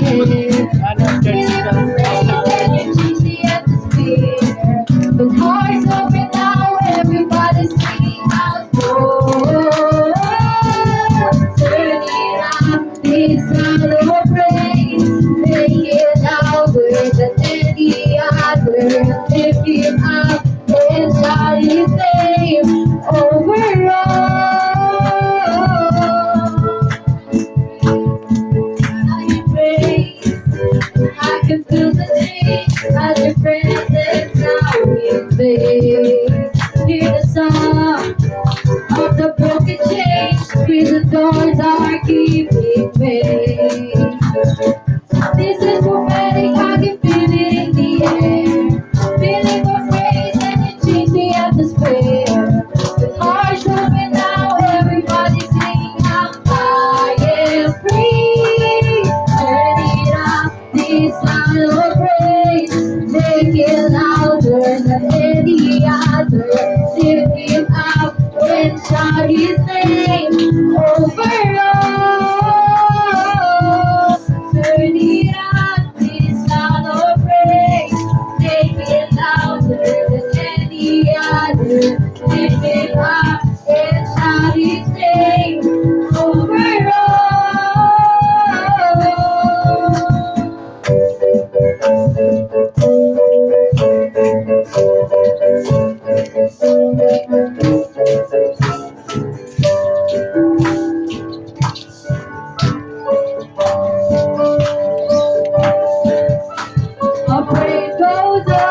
Ano, Jessica? With hearts open now, everybody's singing out. Oh, turn it up, this sound of praise. Make it louder than any other. Lift him up and shout his name over I praise. I can feel the change as your presence now invades. Hear the song of the broken chains, prison doors are giving way. This is prophetic, I can feel it in the air. Feeling of praise and it changed the atmosphere. With hearts open now, everybody singing out, I am free. Turn it up, this sound of praise. Make it louder than any other. Lift him up and shout his name over all. Turn it up, this sound of praise. Make it louder than any other. Lift it up and shout his name over all. Praise goes up,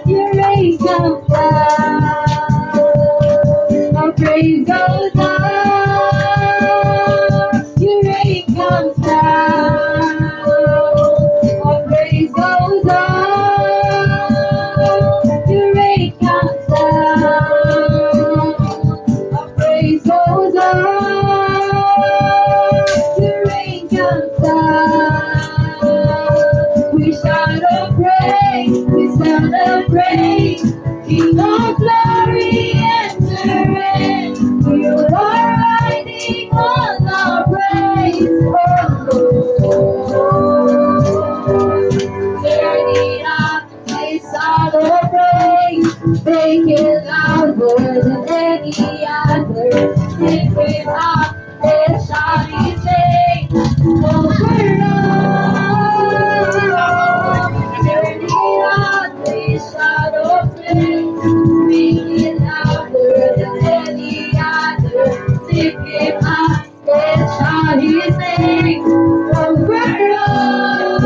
your rain comes down. Our praise goes up, your rain comes down. Our praise goes up, your rain comes down. Our praise goes up, your rain comes down. We celebrate, we celebrate, King of glory enter in. You are riding on our praise, oh Lord. Turn it up, we celebrate, make it louder than any other. Lift it up and shout his name over all. Turn it up, we shout of praise, make it louder than any other. Lift him up and shout his name over all.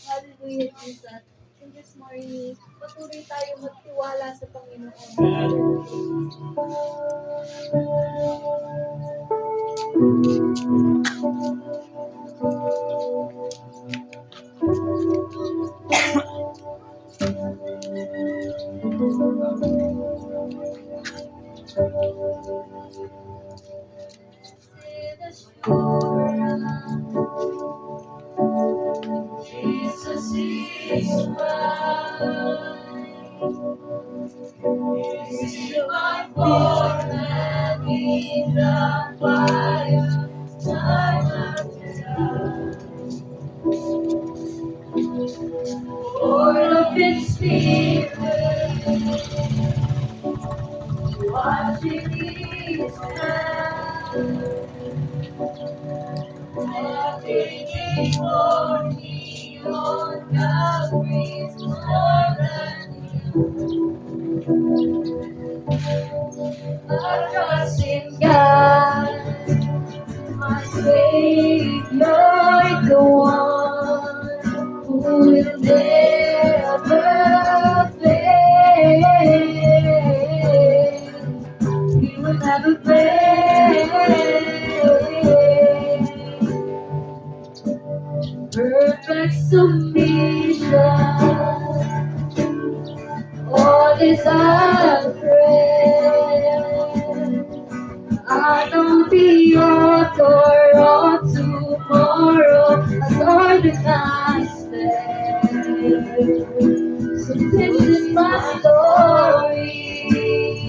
Hallelujah, Jesus. In this morning, patuloy tayo magtiwala sa Panginoon. Jesus is mine. You are born and in the fire, time after time. Born of His Spirit, watching His hand. Everything for me on Calvary's more than I trust in God, my Savior, the one who will never fail. He will never fail. Perfect submission, all is at rest. I know the author of tomorrow has ordered my steps. So this is my story,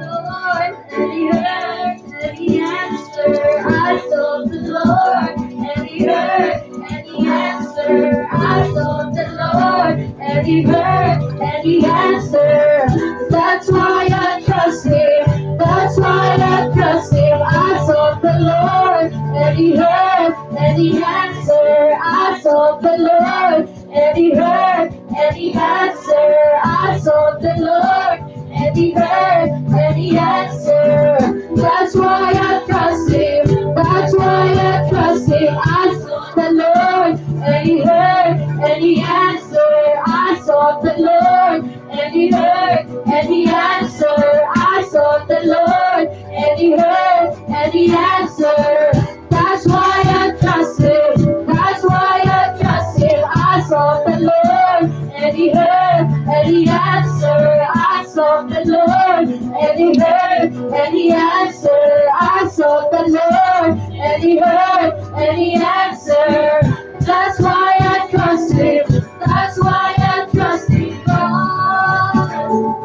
Lord, and He heard, and He answered. I sought the Lord, and He heard, and He answered. I sought the Lord, and He heard, and He answered. That's why I trust Him. That's why I trust Him. I sought the Lord, and He heard, and He answered. I sought the Lord, and He heard, and He answered. I sought the Lord, and He heard, and He answered. That's why I trust Him. That's why I trust Him. I sought the Lord, and He heard, and He answered. I sought the Lord, and He heard, and He answered. I sought the Lord, and He heard, and He answered. That's why I trust Him. That's why I trust Him. I sought the Lord, and He heard, and He answered. I sought the Lord, and He heard, and He answered. I sought the Lord, and He heard, and He answered. That's why I trust Him. That's why I trust Him. God,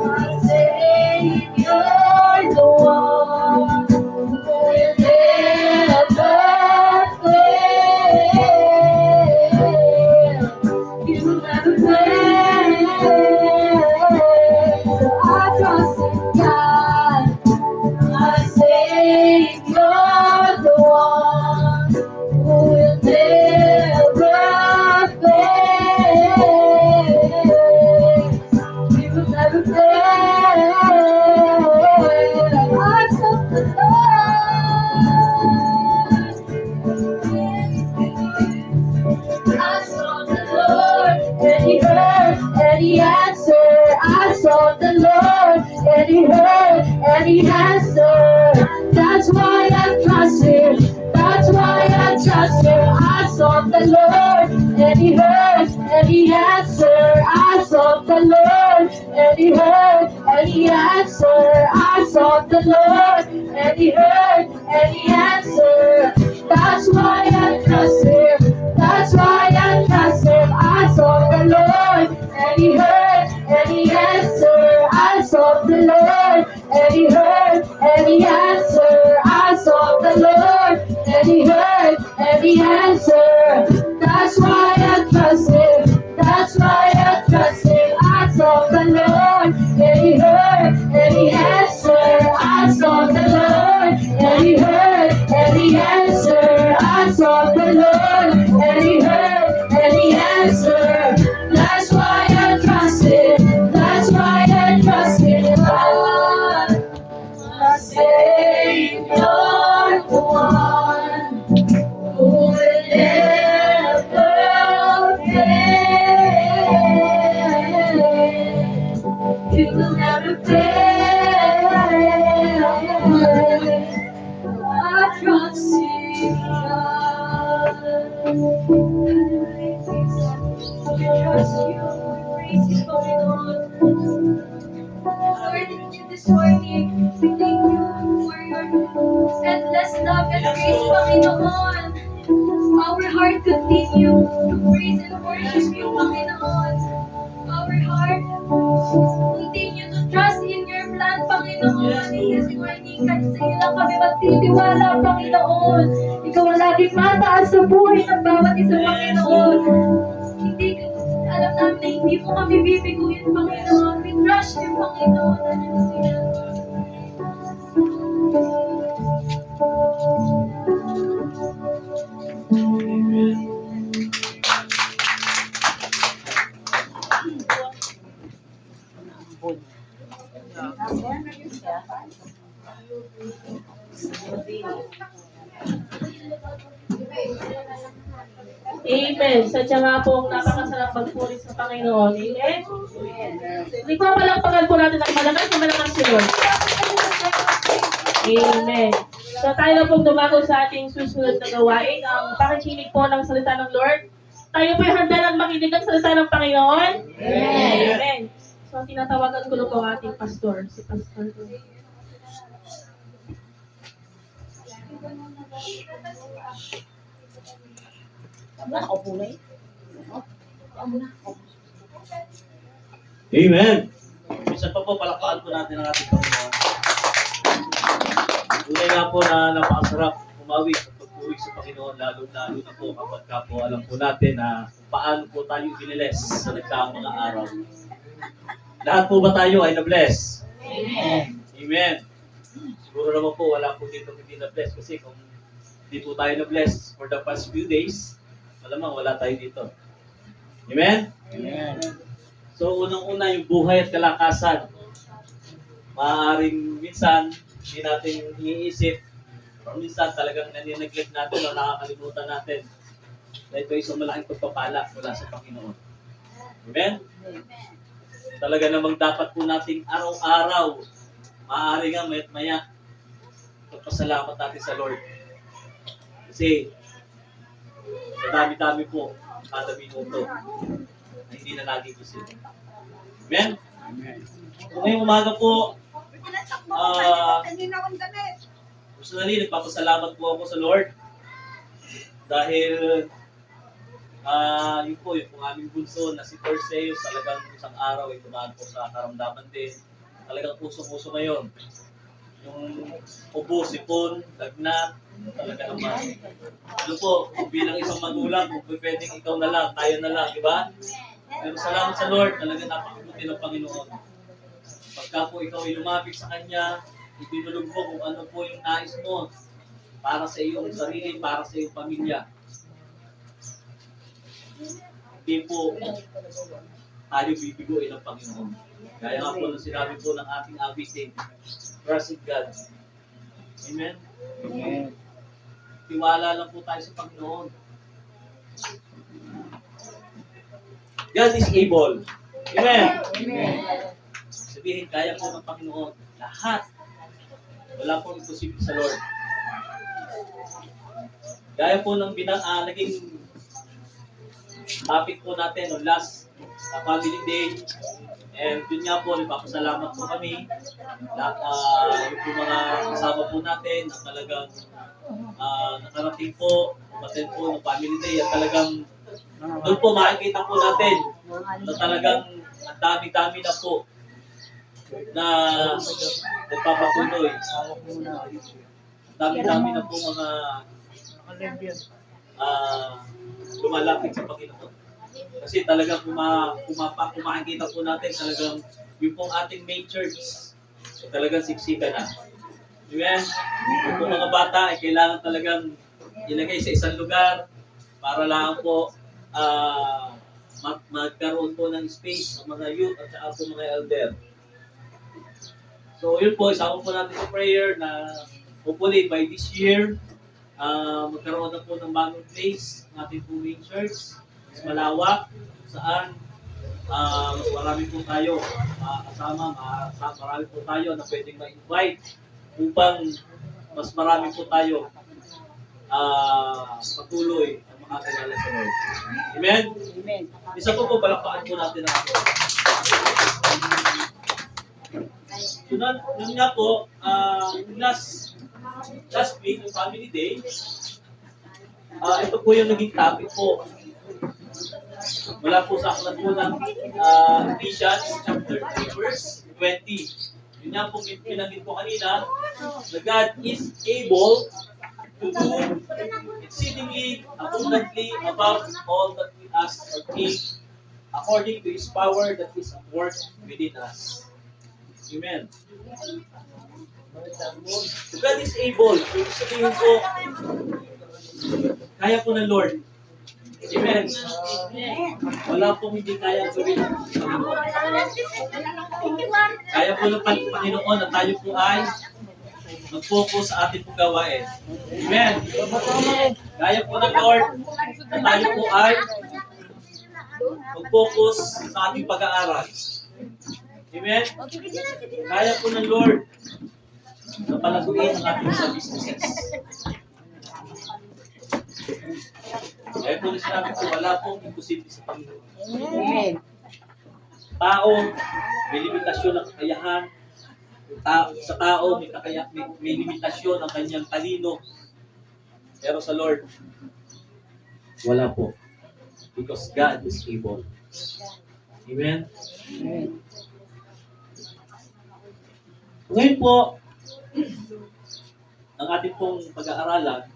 my Savior, the one who will never fail. You never fail. So I trust in God, my Savior, the one who will never fail. You will never fail. I trust the Lord. I sought the Lord, and He heard, and He answered. I sought the Lord, and He heard, and He answered. That's why I trust Him. That's why I trust Him. I sought the Lord, and He heard, and He answered. I sought the Lord, and He heard, and He answered. I sought the Lord, and He heard, and He answered. That's why I trust Him. That's why I trust Him. I sought the Lord, and He heard, and He answered. I sought the Lord, and He heard, and He answered. I sought the Lord, and He heard, and He answered. That's why I trust Him. That's why I trust Him. I sought the Lord, and He heard, and He answered. I sought the Lord, and He heard, and He answered. I sought the Lord, and He heard, and He answered. That's why I trust Him. That's why I trust Him. God, my Savior, the one who will never fail. You will never fail. I trust in God. We trust you. We praise you, Lord. Lord, this morning, we thank you for your endless love and grace, Panginoon. Our heart continue to praise and worship you, Panginoon. Our heart continue to trust in your plan, Panginoon. This morning, kahit sa iyo lang kami magtitiwala, Panginoon. Ikaw ang laging mataas sa buhay ng bawat isa, Panginoon. Hindi, alam namin na hindi mo kami bibiguin, Panginoon. We trust you, Panginoon. Hallelujah. Amen. Sadya nga po napakasarap magpuri sa Panginoon. Amen. Hindi ko palakpakan po natin ang malakas na malakas yun. Amen. So tayo na pong dumago sa ating susunod na gawain, ang pakikinig po ng salita ng Lord. Tayo po'y handa ng makinig ang salita ng Panginoon. Amen. So tinatawagan ko na po ang ating pastor, si Pastor. Amen. Minsan pa po, palakpakan po natin ang ating Panginoon. Tunay nga po na napakasarap umawi at pag-uwi sa Panginoon, lalo-lalo na po kapag ka po alam po natin na kung paano po tayo biniles sa nagdaang mga araw. Lahat po ba tayo ay na-bless? Amen. Amen. Siguro naman po, wala po dito hindi na-bless kasi kung hindi po tayo na-bless for the past few days, malamang wala tayo dito. Amen? Amen. So, unang-una yung buhay at kalakasan. Maaaring minsan, hindi natin iniisip. O minsan talagang nanineglect natin o nakakalimutan natin na ito isang malaking pagpapala mula sa Panginoon. Amen? Talaga namang dapat po nating araw-araw, maaari nga maya't maya, magpasalamat natin sa Lord. Kasi, sa dami-dami po, kada minuto, na hindi na nagigising. Amen? Amen. So, ngayong umaga po, personally, nagpapasalamat po ako sa Lord dahil yun po, yung aming bunso na si Perseus, talagang isang araw ay tumaan po sa karamdaman din. Talagang puso-puso ngayon. Yung ubo, sipon, lagnat, talaga naman. Ano po, bilang isang magulang, kung pwedeng ikaw na lang, tayo na lang, di ba? Pero salamat sa Lord, talaga napakabuti ng Panginoon. Pagka po ikaw ay lumapit sa Kanya, ibinulog mo kung ano po yung nais mo para sa iyong sarili, para sa iyong pamilya. Hindi po tayo bibiguin ng Panginoon. Gaya nga po ng sinabi po ng ating abitin, trust in God. Amen? Amen. Tiwala lang po tayo sa Panginoon. God is able. Amen? Amen. Sabihin, kaya po ng Panginoon. Lahat. Wala pong imposible sa Lord. Gaya po ng naging topic po natin on last family day. And yun nga po, nagpapasalamat po kami. Yung po mga kasama po natin na talagang nakarating po, umaten po ng family day. At talagang doon po makikita po natin na talagang ang dami-dami na po na nagpapatuloy. Dami-dami na po mga lumalapit sa Panginoon. Kasi talagang kumakita po natin talagang yung pong ating main church talagang siksikan na. Amen? Yung pong mga bata ay kailangan talagang ilagay sa isang lugar para lang po magkaroon po ng space ang mga youth at saka po mga elder. So yun po, isama po natin sa prayer na hopefully by this year, magkaroon na po ng bagong place ng ating po main church. Mas malawak, saan mas marami po tayo kasama, marami po tayo na pwedeng ma-invite upang mas marami po tayo patuloy ang makakilala sa Lord. Amen? Amen. Isa po palakpakan po natin ang ako. Yun nga po, last week, yung family day, ito po yung naging topic po. Mula po sa aklat po ng Ephesians chapter 3 verse 20. Yun nga po pinanggit po kanina, na God is able to do exceedingly abundantly above all that we ask or think, according to His power that is at work within us. Amen. So God is able. Ibig sabihin po, kaya po ng Lord. Amen. Wala pong hindi kaya gawin. Kaya po ng Panginoon na tayo po ay mag-focus sa ating pong gawain. Amen. Kaya po ng Lord na tayo po ay mag-focus sa ating pag-aaral. Amen. Kaya po ng Lord na palaguin ang ating mga businesses. Kaya po na sinabi ko, wala pong imposible sa Panginoon. Amen. Tao, may limitasyon ng kakayahan. Sa tao, may limitasyon ang kanyang talino. Pero sa Lord, wala po. Because God is able. Amen? Ngayon po, ang ating pong pag-aaralan,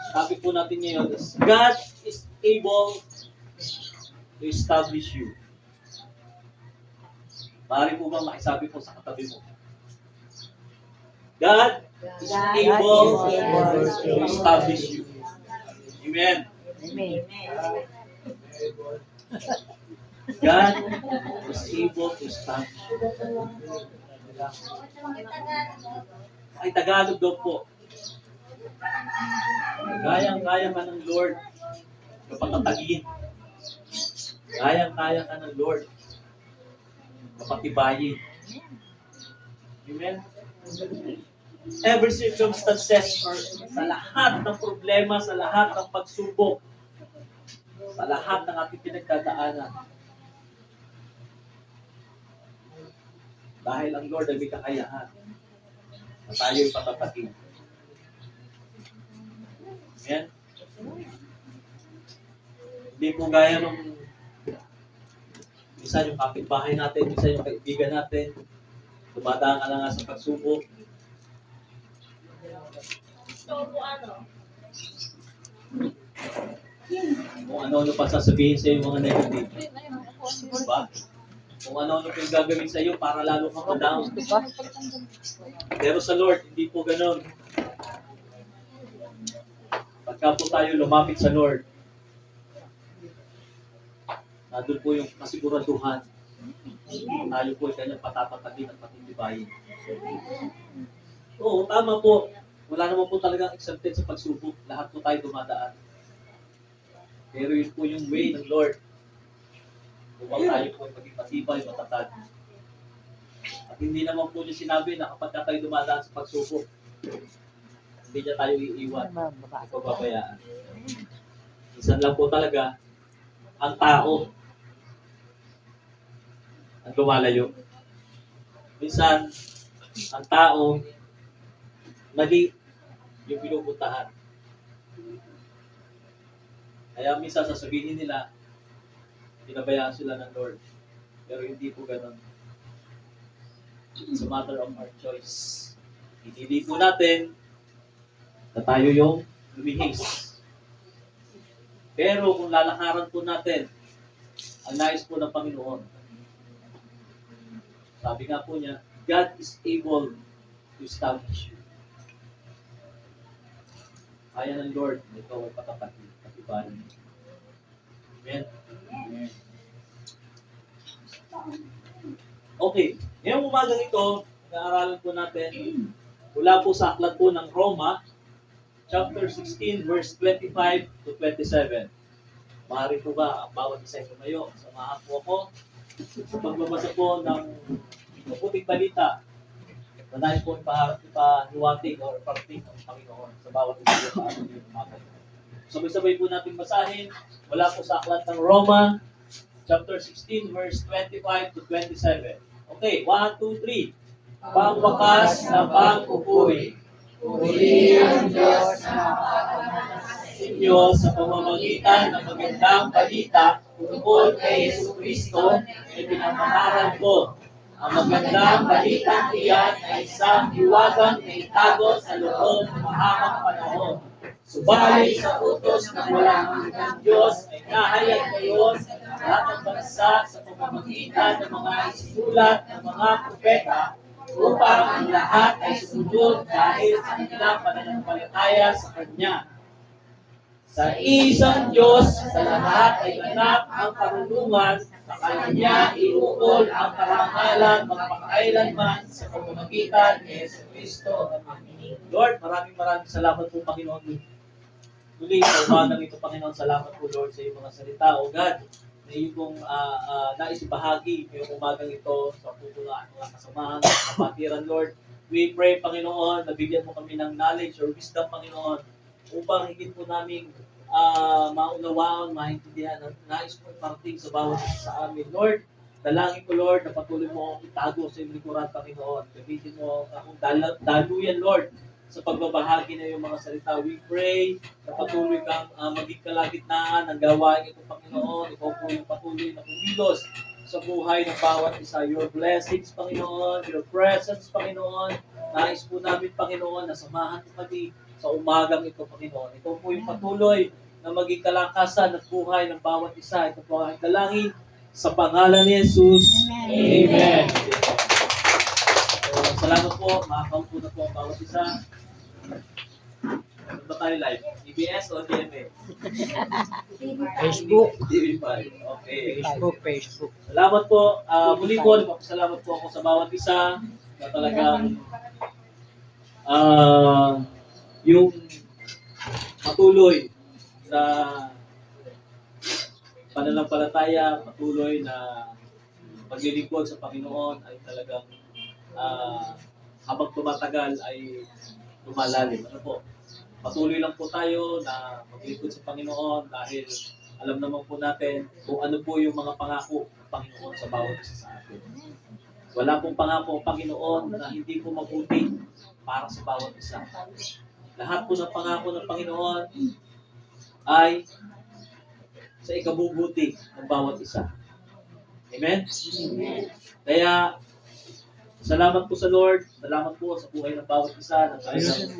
sabi po natin ngayon is, God is able to establish you. Maaari po ba makisabi po sa katabi mo? God is able to establish you. Amen. God is able to establish you. Ay, Tagalog daw po. Kayang-kaya ka ng Lord na patatagin. Kayang-kaya ka ng Lord na patibayin. Amen? Every circumstances, or sa lahat ng problema, sa lahat ng pagsubok, sa lahat ng ating pinagdadaanan. Dahil ang Lord ay may kakayahan na tayo'y patatagin. Amen? Hindi po gaya nung minsan yung kapitbahay natin, minsan yung kaibigan natin, dumadaan ka na nga sa pagsubok. Kung ano-ano pa sasabihin sa iyo mga negative. Diba? Kung ano-ano pa yung gagawin sa iyo para lalo kang ma-down. Pero sa Lord, hindi po ganun. Pagka po tayo lumapit sa Lord, nandun po yung kasiguraduhan. Tayo po ay kanyang patatatagin at patitibayin. Oo, tama po. Wala naman po talagang exempted sa pagsubok. Lahat po tayo dumadaan. Pero yun po yung way ng Lord. Upang tayo po ay maging matibay, matatag. At hindi naman po niya sinabi na kapag tayo dumadaan sa pagsubok, hindi niya tayo iiwan at pababayaan. Minsan lang po talaga, ang tao ang lumalayo. Minsan, ang tao mali yung pinupuntahan. Kaya minsan sasabihin nila, pinabayaan sila ng Lord. Pero hindi po ganun. It's a matter of our choice. Hindi po natin na tayo yung lumihis. Pero kung lalakaran po natin ang nais po ng Panginoon, sabi nga po niya, God is able to establish you. Kaya ng Lord, ikaw ay patibayin. Amen? Amen. Okay, ngayong umagang ito, nag-aaralan po natin mula po sa aklat po ng Roma, chapter 16, verse 25 to 27. Maaari po ba ang bawat isa ito ngayon? Samahan po ako sa pagbabasa po ng mabuting balita na nais po ipahiwatig o iparating ng Panginoon sa bawat isa sa ating umagang. Sabay-sabay po natin basahin mula po sa aklat ng Roma, chapter 16, verse 25 to 27. Okay, 1, 2, 3. Pangwakas na pagpupuri. Puri ang Diyos na mapapanahan Sa inyo sa pamamagitan ng magandang balita tungkol kay Yesu Kristo na pinangangaral ko. Ang magandang balitang iyan ay isang hiwagang na itago sa loob ng mahabang panahon. Subalit sa utos ng walang hanggang Diyos ay nahayag kayo sa lahat ng bansa sa pamamagitan ng mga isulat ng mga propeta upang ang lahat ay sumunod dahil sa kanilang pananampalataya sa Kanya. Sa isang Diyos, sa lahat ay ganap ang karunungan, sa Kanya iukol ang karangalan magpakailanman sa pamamagitan ni Yesu Kristo. Lord, maraming salamat po, Panginoon. Muli, sa umagang ito, Panginoon, salamat po, Lord, sa iyong mga salita. O God, na iyong pong nais ibahagi ngayong umagang ito sa pupulaan mga kasamahan, sa kapatiran, Lord. We pray, Panginoon, na bigyan mo kami ng knowledge or wisdom, Panginoon, upang higit po namin maunawaan, maintindihan at nais po iparating sa bawat isa sa amin. Lord, Dalangin ko, Lord, na patuloy mo akong itago sa iyong likuran, Panginoon. Gamitin mo akong daluyan, Lord, sa pagbabahagi na iyong mga salita. We pray na patuloy kang maging kalagitnaan ng gawain ito, Panginoon. Ikaw po yung patuloy na kumilos sa buhay ng bawat isa. Your blessings, Panginoon, your presence, Panginoon. Nais po namin, Panginoon, na samahan ko kami sa umagang ito, Panginoon. Ikaw po yung patuloy na maging kalakasan at buhay ng bawat isa. Ito po ang dalangin sa pangalan ni Jesus. Amen. So, salamat po. Makakaupo na po ang bawat isa. Ano ba tayo live? EBS o DMA? Facebook. TV5. Okay. Facebook. Salamat po. Muli po, nagpapasalamat po ako sa bawat isa na talagang yung patuloy na pananampalataya, patuloy na paglilingkod sa Panginoon ay talagang habang tumatagal ay lumalalim. Ano po? Patuloy lang po tayo na maglingkod sa Panginoon dahil alam naman po natin kung ano po yung mga pangako ng Panginoon sa bawat isa sa atin. Wala pong pangako ang Panginoon na hindi po mabuti para sa bawat isa. Lahat po ng pangako ng Panginoon ay sa ikabubuti ng bawat isa. Amen? Kaya, salamat po sa Lord. Salamat po sa buhay ng bawat isa na talagang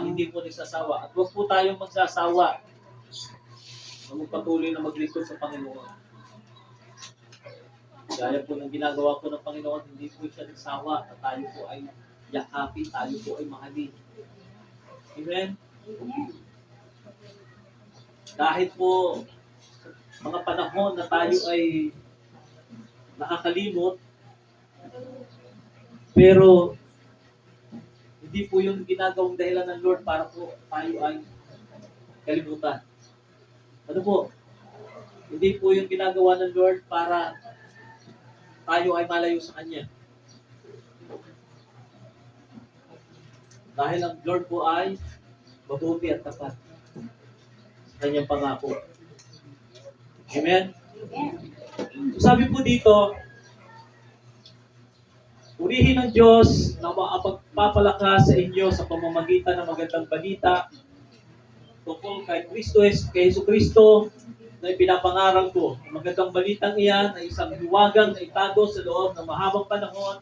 hindi po nagsasawa. At huwag po tayong magsasawa na magpatuloy na maglingkod sa Panginoon. Gaya po ng ginagawa po ng Panginoon, hindi po siya nagsawa at tayo po ay yakapin, tayo po ay mahalin. Amen? Kahit po mga panahon na tayo ay nakakalimot, pero hindi po yung ginagawang dahilan ng Lord para po tayo ay kalimutan. Ano po? Hindi po yung ginagawa ng Lord para tayo ay malayo sa Kanya. Dahil ang Lord po ay mabuti at tapat sa Kanyang pangako. Amen? So sabi po dito, purihin ng Diyos na makapagpapalakas sa inyo sa pamamagitan ng magandang balita tungkol kay Hesus Kristo na ipinapangaral ko. Ang magandang balitang iyan ay isang hiwagang na itago sa loob ng mahabang panahon,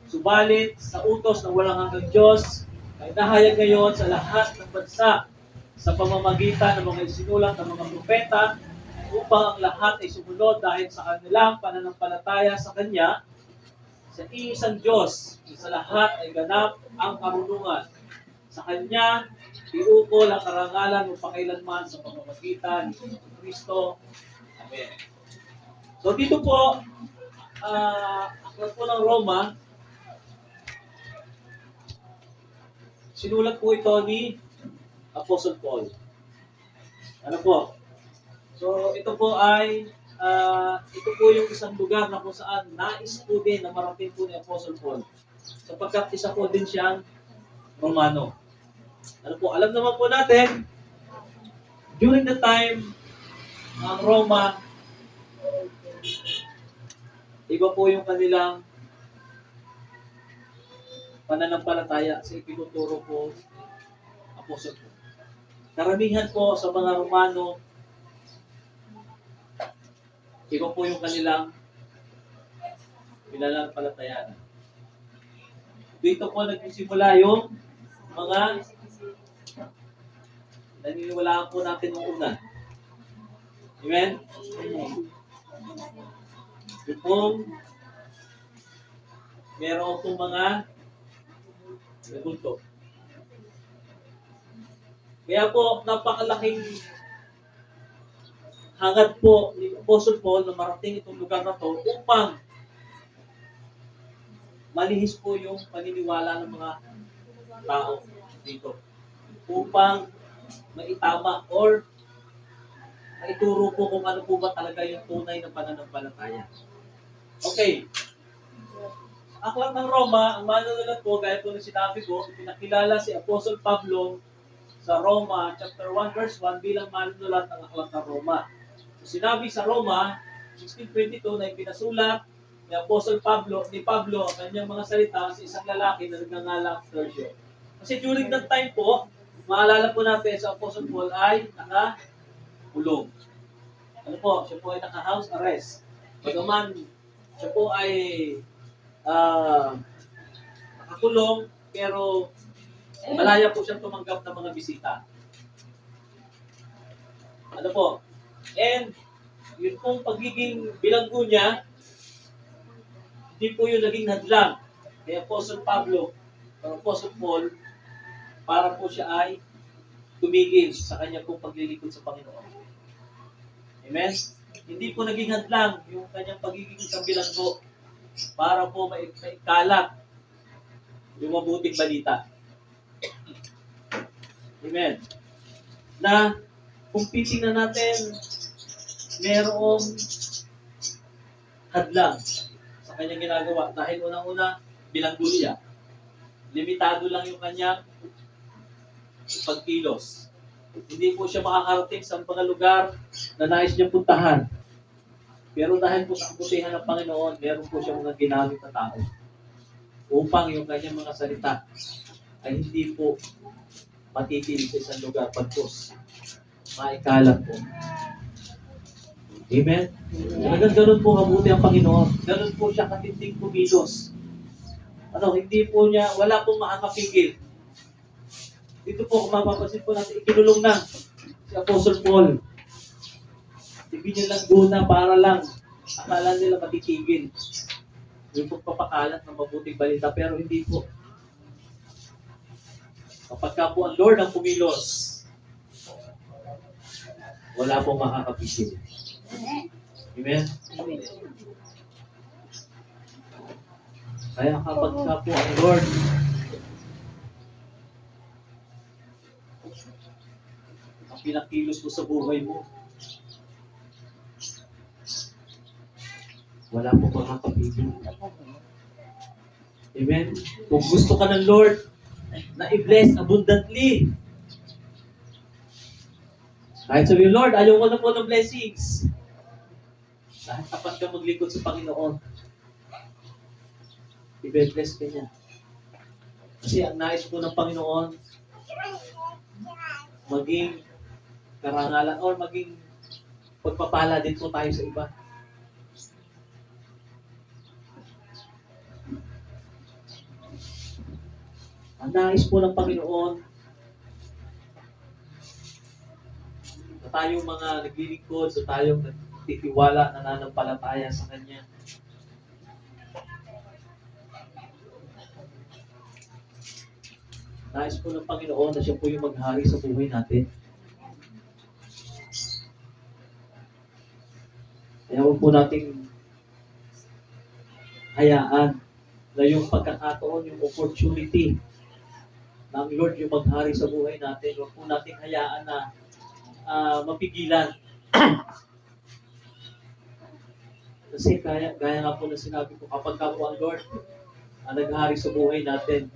subalit sa utos ng walang hanggang Diyos ay nahayag ngayon sa lahat ng bansa sa pamamagitan ng mga isinulat ng mga propeta upang ang lahat ay sumunod dahil sa kanilang pananampalataya sa Kanya. Sa iisang Diyos, sa lahat ay ganap ang karunungan. Sa Kanya, iukol ang karangalan o pakailanman sa pamamagitan ni Kristo. Amen. So dito po, aklat po ng Roma, sinulat po ito ni Apostle Paul. Ano po? So ito po ay ito po yung isang lugar na kung saan nais po din na marating po ni Apostle Paul. Sapagkat isa po din siyang Romano. Ano po, alam naman po natin, during the time ng Roma, iba po yung kanilang pananampalataya sa ipinuturo po Apostle Paul. Karamihan po sa mga Romano, iba po yung kanilang pinanampalatayaan. Dito po nagsisimula yung mga naniniwalaan po natin noong una. Amen? Yung pong meron pong mga nagulto. Kaya po, napakalaking hangad po ni Apostle Paul na marating itong lugar na to upang malihis po yung paniniwala ng mga tao dito. Upang maitama or maituro po kung ano po ba talaga yung tunay na pananampalataya. Okay. Sa aklat ng Roma, ang manunulat po, gaya po na sinabi ko, pinakilala si Apostle Pablo sa Roma chapter 1 verse 1 bilang manunulat ng aklat ng Roma. So, sinabi sa Roma 16:22 na ipinasulat ni Apostle Pablo, ang kanyang mga salita sa isang lalaki na nagngangalang Tertio. Kasi during that time po, maalala po natin sa Apostle Paul ay nakakulong. Ano po, siya po ay naka-house arrest. Bagaman, siya po ay nakakulong, pero malaya po siyang tumanggap ng mga bisita. Ano po? And yun pong pagiging bilanggo niya, hindi po yung naging hadlang kay Apostle Pablo o Apostle Paul para po siya ay tumigil sa kanya pong paglilingkod sa Panginoon. Amen? Hindi po naging hadlang yung kanyang pagiging isang bilanggo para po maikalat yung mabuting balita. Amen? Na kung titingnan natin, merong hadlang sa kanyang ginagawa dahil unang-una, bilanggo siya. Limitado lang yung kanyang pagkilos. Hindi po siya makakarating sa mga lugar na nais niyang puntahan. Pero dahil po sa kabutihan ng Panginoon, meron po siya mga ginamit na tao upang yung kanyang mga salita ay hindi po matitili sa isang lugar pagkos maikalat po. Amen? Talagang ganun po mabuti ang Panginoon. Ganun po siya katinding kumilos. Hindi po niya, wala pong makakapigil. Dito po, kung mapapansin po natin, ikinulong na si Apostle Paul. Ibinyan lang guna para lang akala nila matitigil yung pagpapakalat ng mabuting balita, pero hindi po. Kapag ka po ang Lord ang kumilos, wala pong makakapigil. Amen? Kaya kapag ka po ang Lord ang pinakilos mo sa buhay mo, wala pong makakapigil. Amen? Kung gusto ka ng Lord na i-bless abundantly, kahit sabihin, Lord, ayaw ko na po ng blessings. Dahil tapat ka maglingkod sa Panginoon, i-bless ka niya. Kasi ang nais po ng Panginoon, maging karangalan or maging pagpapala din po tayo sa iba. Ang nais po ng Panginoon na tayong mga naglilingkod, na tayong nagtitiwala, nananampalataya sa Kanya. Nais po ng Panginoon na siya po yung maghari sa buhay natin. Kaya huwag po nating hayaan na yung pagkakataon, yung opportunity ng Lord yung maghari sa buhay natin. Huwag po nating hayaan na mapigilan. Kasi gaya nga po na sinabi ko, kapag ka po ang Lord ang naghari sa buhay natin,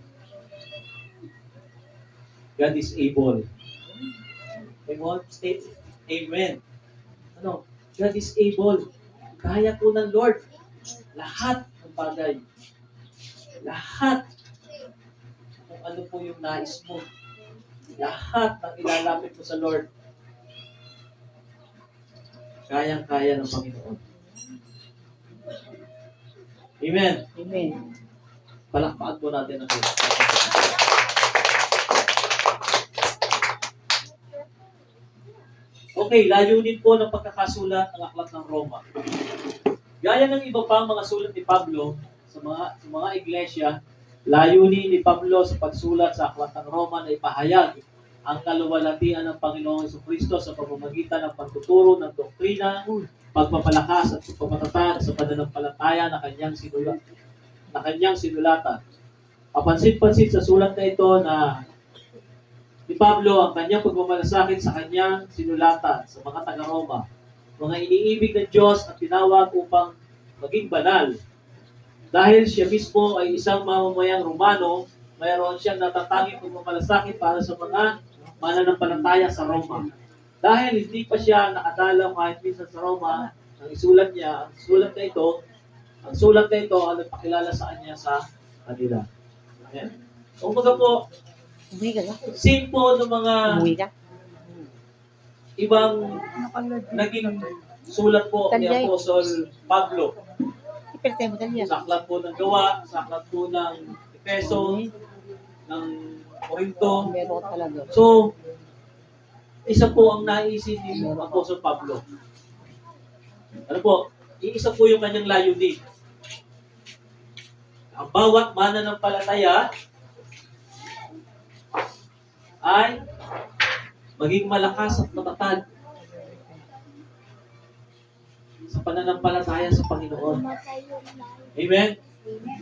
God is able. Amen. God is able. Kaya po ng Lord lahat ng bagay. Lahat kung ano po yung nais mo. Lahat ng ilalapit mo sa Lord. Kayang-kaya ng Panginoon. Amen. Amen. Palakpakan po natin ang Diyos. Okay, layunin po ng pagkakasulat ng Aklat ng Roma. Gaya ng iba pang mga sulat ni Pablo sa mga iglesia, layunin ni Pablo sa pagsulat sa Aklat ng Roma na ipahayag ang kaluwalhatian ng Panginoong Jesucristo sa pamamagitan ng pagtuturo ng doktrina, pagpapalakas at pagpapatatag sa pananampalataya na kanyang sinulatan. Papansin-pansin sa sulat na ito na ni Pablo ang kanyang pagmamalasakit sa kanyang sinulatan sa mga taga-Roma, mga iniibig ng Diyos at tinawag upang maging banal. Dahil siya mismo ay isang mamamayang Romano, mayroon siyang natatanging pagmamalasakit para sa mga mananampalataya sa Roma. Dahil hindi pa siya nakadalaw kahit minsan sa Roma, ang sulat na ito, ang nagpakilala sa kanya sa kanila. Amen. Kung baga po, Umuwi ka na? same po ng mga Umuwi ka? ibang naging sulat po ni Talyay. Apostol Pablo. Iperte mo talya. Sa aklat po ng Gawa, sa aklat po ng Efeso, ng Korinto. Meron ka talaga. So, isa po ang naisip ni Apostol Pablo. Ano po? Iisa po yung kanyang layunin. Ang bawat mananampalataya ay maging malakas at matatag sa pananampalataya sa Panginoon. Amen?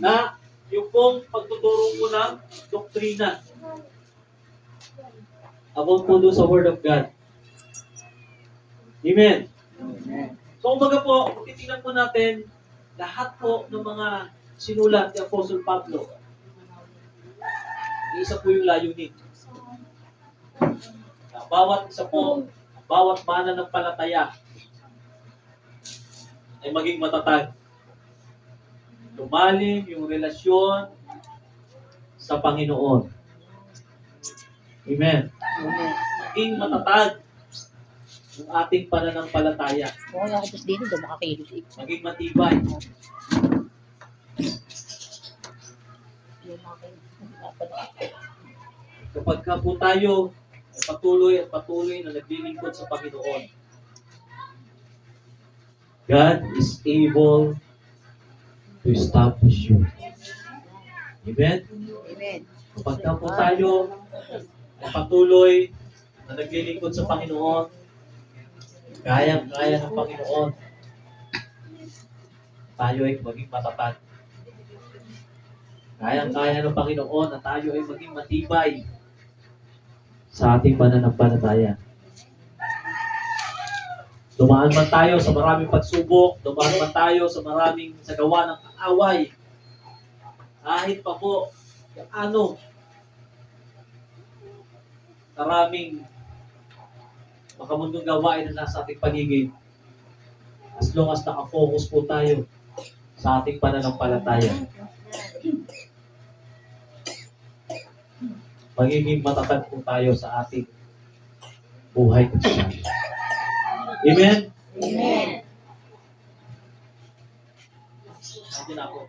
Na yung pong pagtuturo po ng doktrina about po doon sa Word of God. Amen? So, kumbaga po, kung titingnan po natin, lahat po ng mga sinulat ni Apostle Pablo, isa po yung layunin. Na bawat isa po, bawat mananampalataya ay maging matatag. Lumalim yung relasyon sa Panginoon. Amen. Maging matatag yung ating pananampalataya. Oo, ako tapos dito, doon makakilos eh. Maging matibay. Kapag ka po tayo ay patuloy na naglilingkod sa Panginoon, God is able to establish you. Amen? Amen. Kapag ka po tayo ay patuloy na naglilingkod sa Panginoon, kayang-kaya ng Panginoon, tayo ay maging matatag. Kayang-kaya ng Panginoon na tayo ay maging matibay sa ating pananampalataya. Dumaan man tayo sa maraming pagsubok, dumaan man tayo sa maraming sagawa ng away, kahit pa po ano, maraming makamundong gawain na nasa ating paligid, as long as nakafocus po tayo sa ating pananampalataya, magiging matatag po tayo sa ating buhay Kristiyan. Amen? Amen. Nandiyan ako.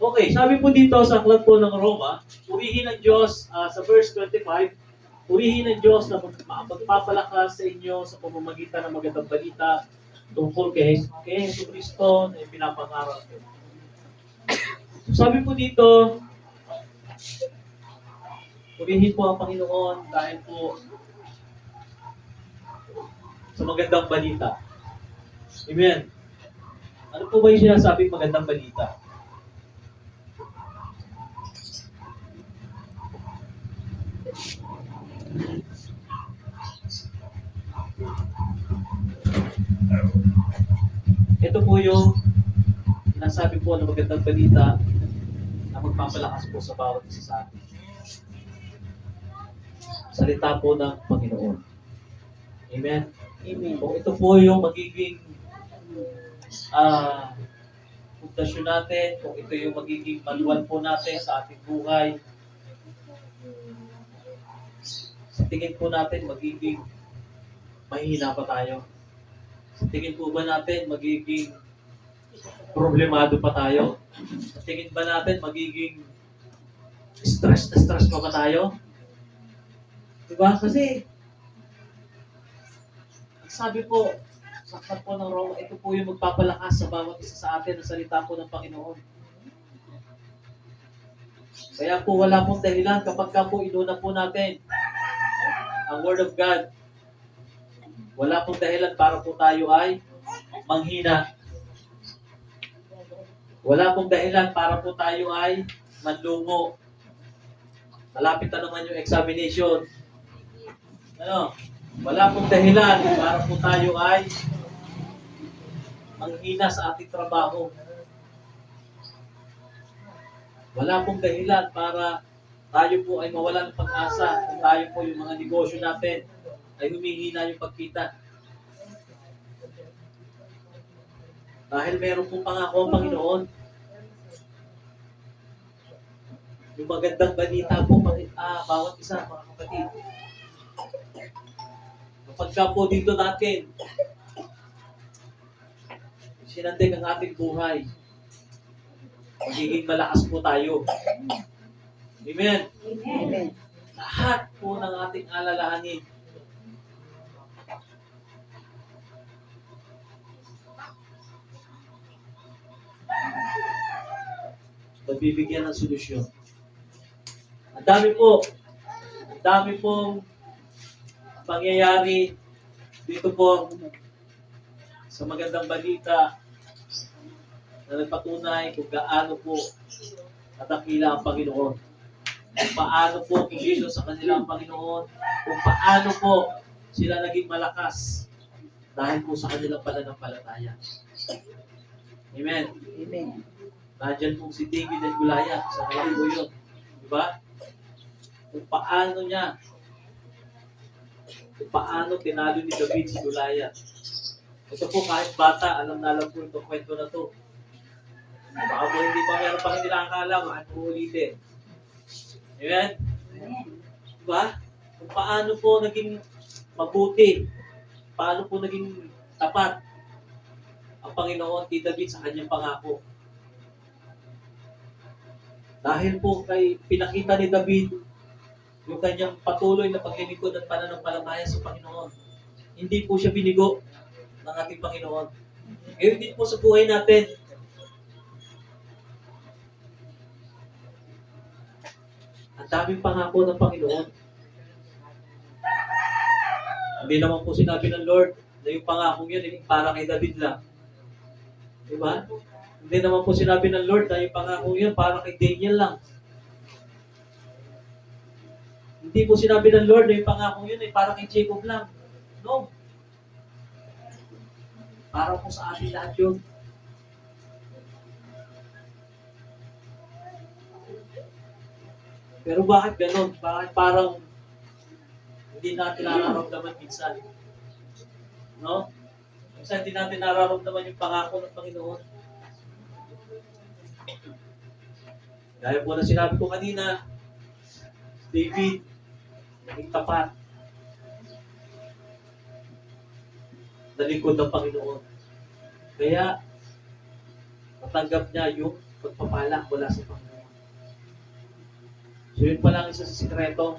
Okay, sabi po dito sa aklat po ng Roma, purihin ng Diyos, sa verse 25, purihin ng Diyos na magpapalakas sa inyo sa pamamagitan ng magandang balita tungkol kay Jesu Cristo na pinapangarap ko. Sabi po dito, purihin po ang Panginoon dahil po sa magandang balita. Amen. Ano po ba yung sinasabing magandang balita? Ito po yung sinasabi po ng magandang balita na magpapalakas po sa bawat isa sa atin. Salita po ng Panginoon. Amen? Amen. Kung ito po yung magiging pundasyon natin, kung ito yung magiging manual po natin sa ating buhay, sa tingin po natin magiging mahihina pa tayo. Sa tingin po ba natin magiging problemado pa tayo? Sa tingin ba natin magiging stress pa ba tayo? Diba? Kasi sabi po sa aklat po ng Roma, ito po yung magpapalakas sa bawat isa sa atin ang salita po ng Panginoon. Kaya po wala pong dahilan kapag ka po inuna po natin ang Word of God. Wala pong dahilan para po tayo ay manghina. Wala pong dahilan para po tayo ay manlungo. Malapit na naman yung examination. Ano? Wala pong dahilan para po tayo ay manghina sa ating trabaho. Wala pong dahilan para tayo po ay mawalan ng pag-asa kung tayo po yung mga negosyo natin ay humihina yung pagkita. Dahil meron pong pangako ang Panginoon. Yung magandang balita po, bawat isa, mga kapatid. Kapag ka po dito natin, sinandig ang ating buhay, magiging malakas po tayo. Amen? Amen. Lahat po ng ating alalahanin, magbibigyan ng solusyon. Ang dami pong pangyayari dito po sa magandang balita na nagpatunay kung gaano po katakila ang Panginoon. Kung paano po kumilos sa kanila ang Panginoon. Kung paano po sila naging malakas dahil po sa kanilang pananampalataya. Amen. Amen. Nandiyan po si David at Goliath. Sa ngayon po yun. Diba? Kung paano tinalo ni David si Goliath. Ito po kahit bata, alam na alam po itong kwento na to. Baka po hindi pa meron pang hindi nakakalam, at uulitin. Amen? Diba? Kung paano po naging mabuti, paano po naging tapat ang Panginoon kay David sa kanyang pangako. Dahil po kay pinakita ni David yung kanyang patuloy na paglilingkod at pananampalataya sa Panginoon. Hindi po siya binigo ng ating Panginoon. Ngayon din po sa buhay natin. Ang daming pangako ng Panginoon. Hindi naman po sinabi ng Lord na yung pangako yun ay para kay David lang. Diba? Hindi naman po sinabi ng Lord na yung pangako yun para kay Daniel lang. Hindi po sinabi ng Lord na yung pangako yun ay para kay Jacob lang. No. Para po sa atin lahat yun. Pero bakit ganun? Bakit parang hindi natin nararamdaman minsan? No? Minsan hindi natin nararamdaman yung pangako ng Panginoon. Gaya po na sinabi ko kanina, David, naging tapat. Nalikod ng Panginoon. Kaya, natanggap niya yung pagpapala mula sa Panginoon. So yun pa lang isa sa sikreto.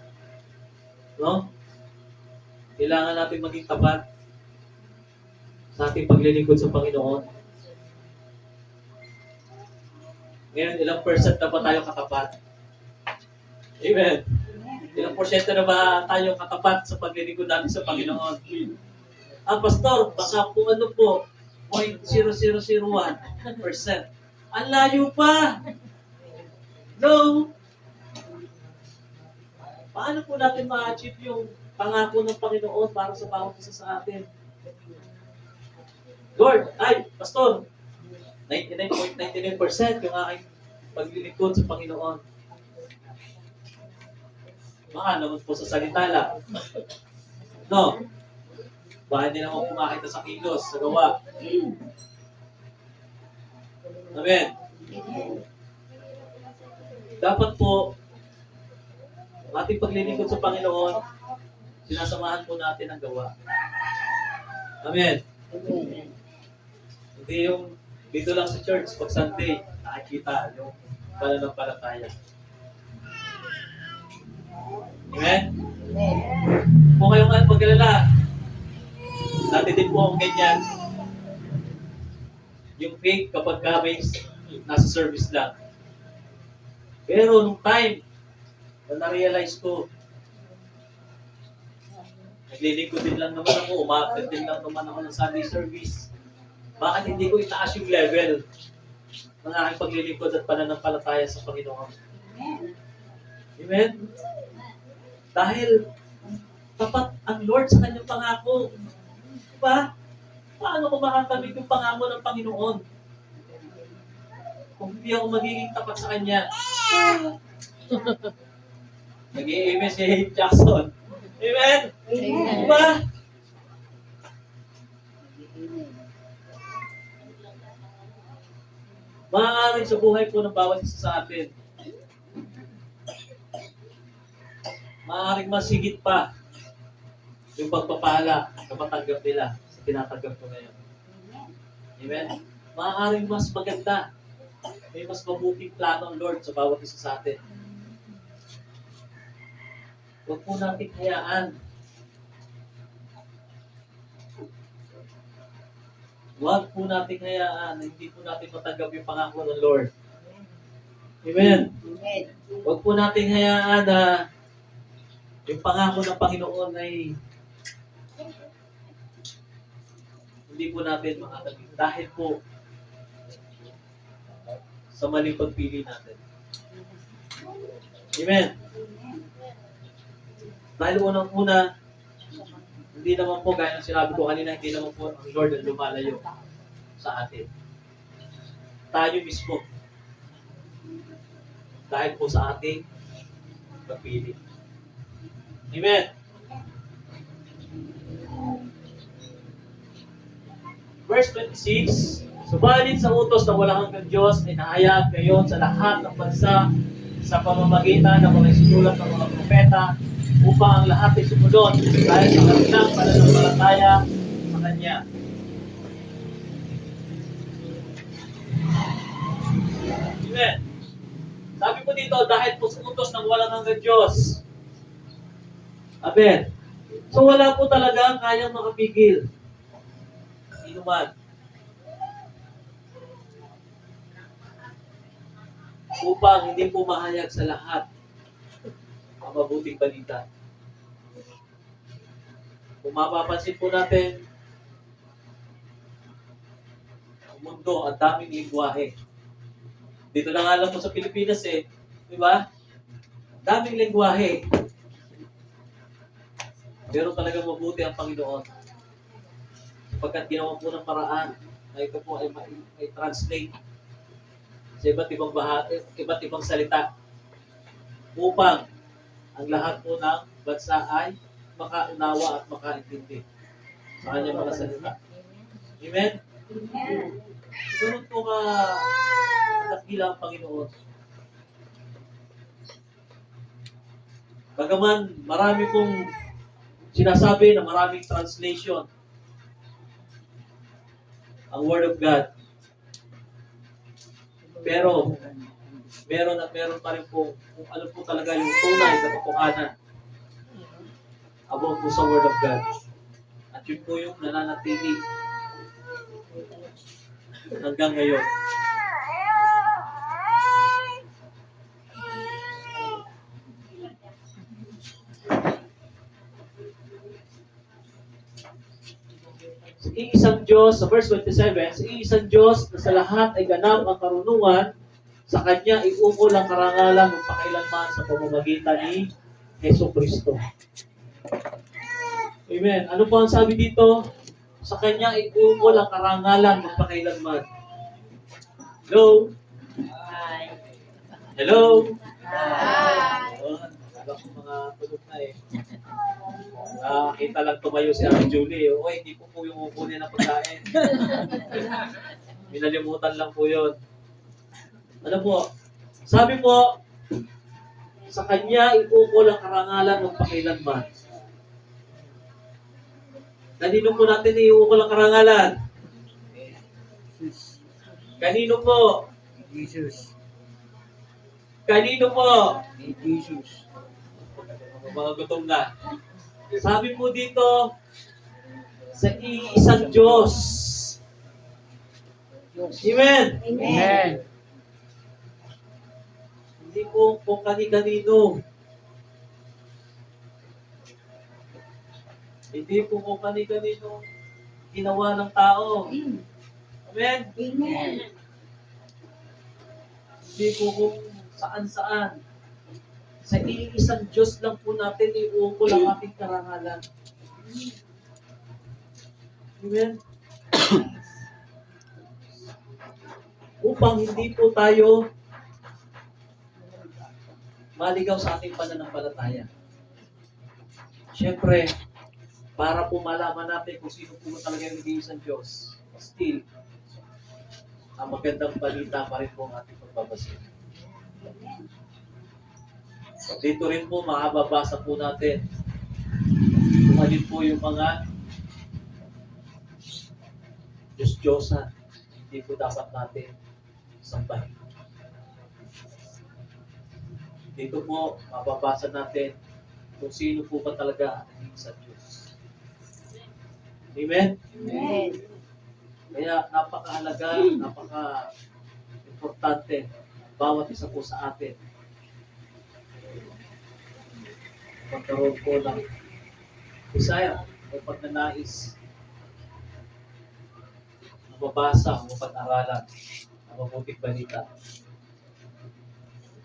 No? Kailangan natin maging tapat sa ating paglilingkod sa Panginoon. Ngayon, ilang percent na ba tayo katapat? Amen. Ilang porsyento na ba tayo katapat sa paglilingkod natin sa Panginoon? Pastor, baka po 0.0001%. Ang layo pa! No! Paano po natin ma-achieve yung pangako ng Panginoon para sa bawat isa sa atin? Lord, Pastor, 99.99% yung aking paglilingkod sa Panginoon. Baka naman po sa salita lang. No. Baka hindi naman pumakita sa kilos, sa gawa. Amen. Dapat po, ang ating paglilingkod sa Panginoon, sinasamahan po natin ang gawa. Amen. Amen. Hindi yung dito lang sa church, pag Sunday, nakikita yung pananampalataya. Amen? Kung kayong pag-alala, dati din po akong ganyan. Yung faith kapag may nasa service lang. Pero nung time, na na-realize ko, naglilingkod din lang naman ako, umakit din lang naman ako ng Sunday service. Bakit hindi ko itaas yung level ng aking paglilingkod at pananampalataya sa Panginoon? Amen? Dahil tapat ang Lord sa kanyang pangako. Diba? Paano ko makakamit yung pangako ng Panginoon? Kung hindi ako magiging tapat sa Kanya. Nag-i-amen si Jackson. Amen? Amen. Diba? Maaaring sa buhay po ng bawat isa sa atin, maaaring masigit pa yung pagpapala na matanggap nila sa tinatanggap ko ngayon. Amen? Maaaring mas maganda, may mas mabuting plano ang Lord sa bawat isa sa atin. Huwag po natin hayaan. Huwag po natin hayaan na hindi po natin matanggap yung pangako ng Lord. Amen? Amen. Huwag po natin hayaan na yung pangako ng Panginoon ay hindi po natin makatanggap dahil po sa maling pagpili natin. Amen? Dahil unang-una, hindi naman po, gaya ng sinabi ko kanina, hindi naman po ang Lord ang lumalayo sa atin. Tayo mismo. Dahil po sa ating pagpili. Amen? Verse 26, subalit sa utos ng walang hanggang Diyos ay nahayag ngayon sa lahat ng bansa sa pamamagitan ng mga isinulat ng mga propeta upang ang lahat ay sumunod dahil sa kanilang pananampalataya sa Kanya. Amen. Sabi po dito, dahil po sa utos ng walang hanggang Diyos. Amen. So wala po talaga kayang makapigil. Sino man. Upang hindi po mahayag sa lahat ang mabuting balita. Kung mapapansin po natin, ang mundo, ang daming lingwahe. Dito na nga lang po sa Pilipinas di ba? Daming lingwahe. Pero talagang mabuti ang Panginoon. Sapagkat ginawa po ng paraan na ito po ay translate sa iba't ibang salita upang ang lahat po ng bansa ay makaunawa at makaintindi sa kanyang mga salita. Amen? Sunod po dakila ang Panginoon. Bagaman marami pong sinasabi na maraming translation ang Word of God. Pero meron pa rin po kung ano po talaga yung tunay na katotohanan about po sa Word of God. At yun po yung nananatili hanggang ngayon. Sa iisang Diyos, sa verse 27, sa iisang Diyos na sa lahat ay ganap ang karunungan, sa Kanya iukol ang karangalan ng pakailanman sa pamamagitan ni Hesus Kristo. Amen. Ano po ang sabi dito? Sa Kanya iukol ang karangalan ng pakailanman. Hello? Hello? Alam ko mga tulog na kita lang tumayo si Ate Julie. Hindi po yung ukunin ng pagkain. Minalimutan lang po yun. Ano po? Sabi po, sa Kanya iukol ang karangalan ng pakailanman. Kanino po natin iukol ang karangalan? Kanino po? Jesus. Kanino po? Jesus. Mga gutom na. Sabi po dito, sa iisang Diyos. Amen? Amen. Hindi po kung kani-kanino. Hindi po kung kani-kanino ginawa ng tao. Amen? Amen. Hindi po kung saan-saan. Sa iisang Diyos lang po natin iukol ang ating karangalan. Amen? Upang hindi po tayo maligaw sa ating pananampalataya. Siyempre, para po malaman natin kung sino po talaga yung nag-iisang Diyos, still, ang magandang balita pa rin po ang ating pagbabasin. Dito rin po makababasa po natin kung alin po yung mga Diyos-Diyosan hindi po dapat natin sambahin. Dito po mababasa natin kung sino po ba talaga ang nag-iisang Diyos. Amen? Amen. Kaya napakahalaga, napaka-importante bawat isa po sa atin magkaroon po ng desire o pagnanais na mabasa o mapag-aralan ang mabuting balita.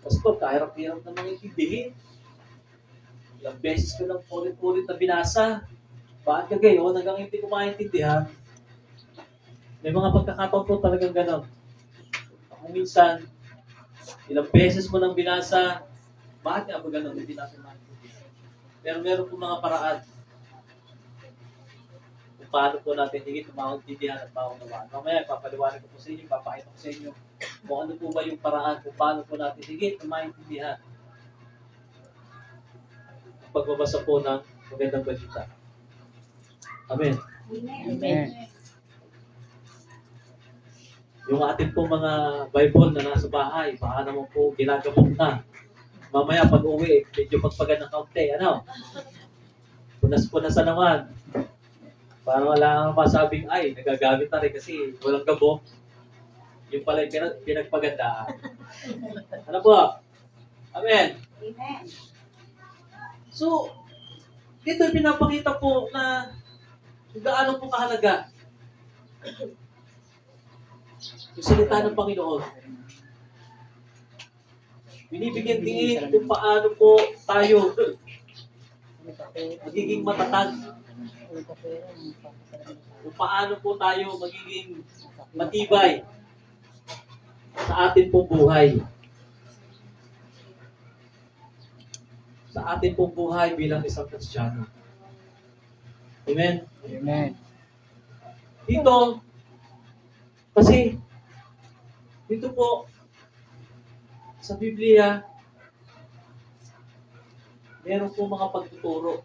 Pastor, kahirap-hirap na maintindihin. Ilang beses ko lang ulit-ulit na binasa. Bakit ka gayon hanggang hindi ko maintindihan? May mga pagkakataon po talagang gano'n. Kung minsan, ilang beses mo nang binasa, bakit nga ba gano'n? Hindi natin maintindihan. Pero meron po mga paraan kung paano po natin higit maintindihan at maunawaan. Mamaya, papaliwanag ko po sa inyo, papakita ko sa inyo kung ano po ba yung paraan kung paano po natin higit maintindihan ang pagbabasa po ng magandang balita. Amen. Amen. Yung ating po mga Bible na nasa bahay, baka naman po ginagabok na. Mamaya pag uwi, medyo magpagan ng kaunti. Ano? Punas-punasan naman. Para wala kang masabing, ay, nagagamit na rin kasi walang gabok. Yung pala yung pinagpagandaan. Ano po? Amen. Amen. So, dito pinapakita po na kung gaano po kahalaga yung salita ng Panginoon. Binibigyan din kung paano po tayo magiging matatag. Kung paano po tayo magiging matibay sa ating pong buhay. Sa ating pong buhay bilang isang Kristiyano. Amen? Amen. Dito, kasi, dito po, sa Biblia, meron po mga pagtuturo.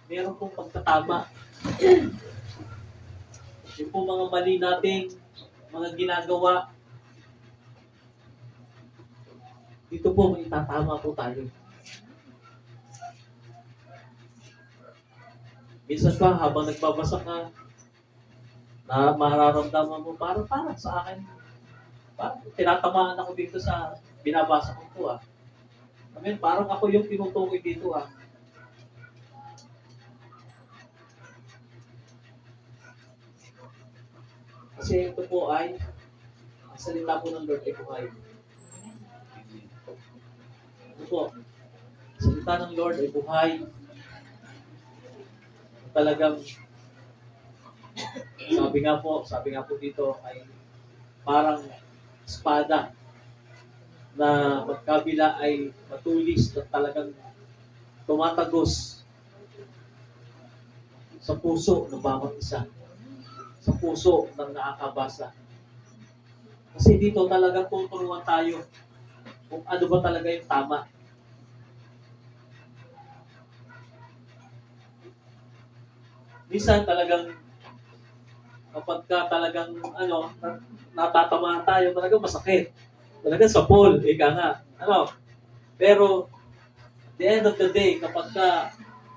Meron pong pagtatama. Yung po mga mali nating mga ginagawa, dito po may itatama po tayo. Minsan pa, habang nagbabasa ka, na mararamdaman mo, parang sa akin, parang tinatamaan ako dito sa binabasa ko ito I mean, parang ako yung tinutukoy dito Kasi ito po ay, ang salita po ng Lord ay buhay. Ito po, salita ng Lord ay buhay. Talagang, sabi nga po dito ay parang espada na magkabila ay matulis na talagang tumatagos sa puso ng bawat isa. Sa puso ng nakakabasa. Kasi dito talagang tuturuan tayo kung ano ba talaga yung tama. Minsan talagang kapag ka talagang natatamaan tayo, talagang masakit. Talagang sapol, ika nga. Pero, at the end of the day, kapag ka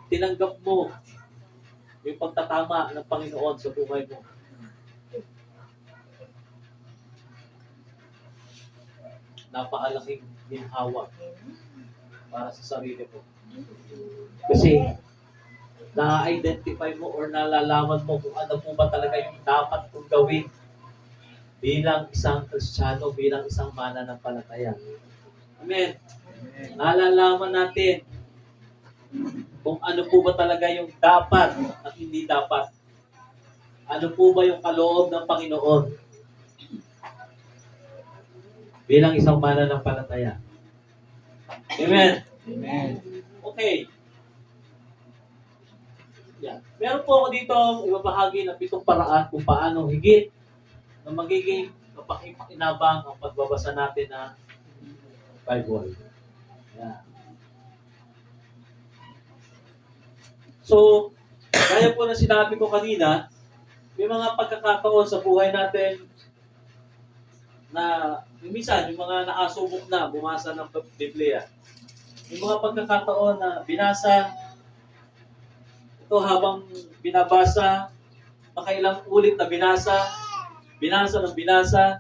tinanggap mo yung pagtatama ng Panginoon sa buhay mo, napakalaking ginhawa para sa sarili mo. Kasi, na-identify mo or nalalaman mo kung ano po ba talaga yung dapat kong gawin bilang isang Kristiyano, bilang isang mananampalataya. Amen. Nalalaman natin kung ano po ba talaga yung dapat at hindi dapat. Ano po ba yung kaloob ng Panginoon bilang isang mananampalataya. Amen. Amen. Okay. Yan. Meron po ako dito ibabahagi ng 7 paraan kung paano higit na magiging kapakipakinabang ang pagbabasa natin ng Bible. Yan. So, gaya po na sinabi ko kanina, may mga pagkakataon sa buhay natin na minsan yung mga nakasubok na bumasa ng Biblia. Yung mga pagkakataon na binasa, ito habang binabasa, makailang ulit na binasa ng binasa,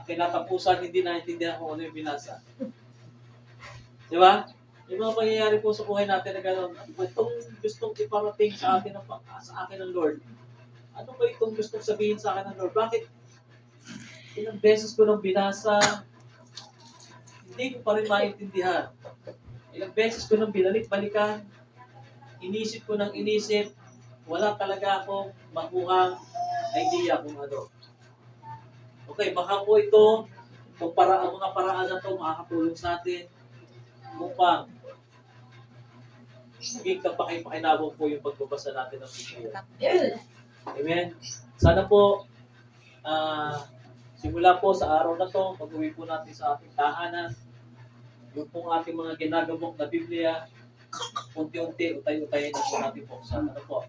kinatapusan hindi naintindihan kung ano yung binasa. Di ba? Yung mga pangyayari po sa buhay natin na gano'n, ano ba itong gustong iparating sa akin ng Lord? Ano ba itong gustong sabihin sa akin ng Lord? Bakit ilang beses ko nang binasa, hindi ko pa rin maintindihan. Ilang beses ko nang binalik-balikan, inisip ko nang inisip, wala talaga akong makuhang idea kung ano. Okay, baka po ito, ang mga paraan na ito makakatulong sa atin upang maging kapakipakinabang po yung pagbabasa natin ng Biblia. Amen? Sana po, simula po sa araw na to, pag-uwi po natin sa ating tahanan, yung pong ating mga ginagabok na Biblia, unti-unti, utay-utayin na po natin po. Sana po.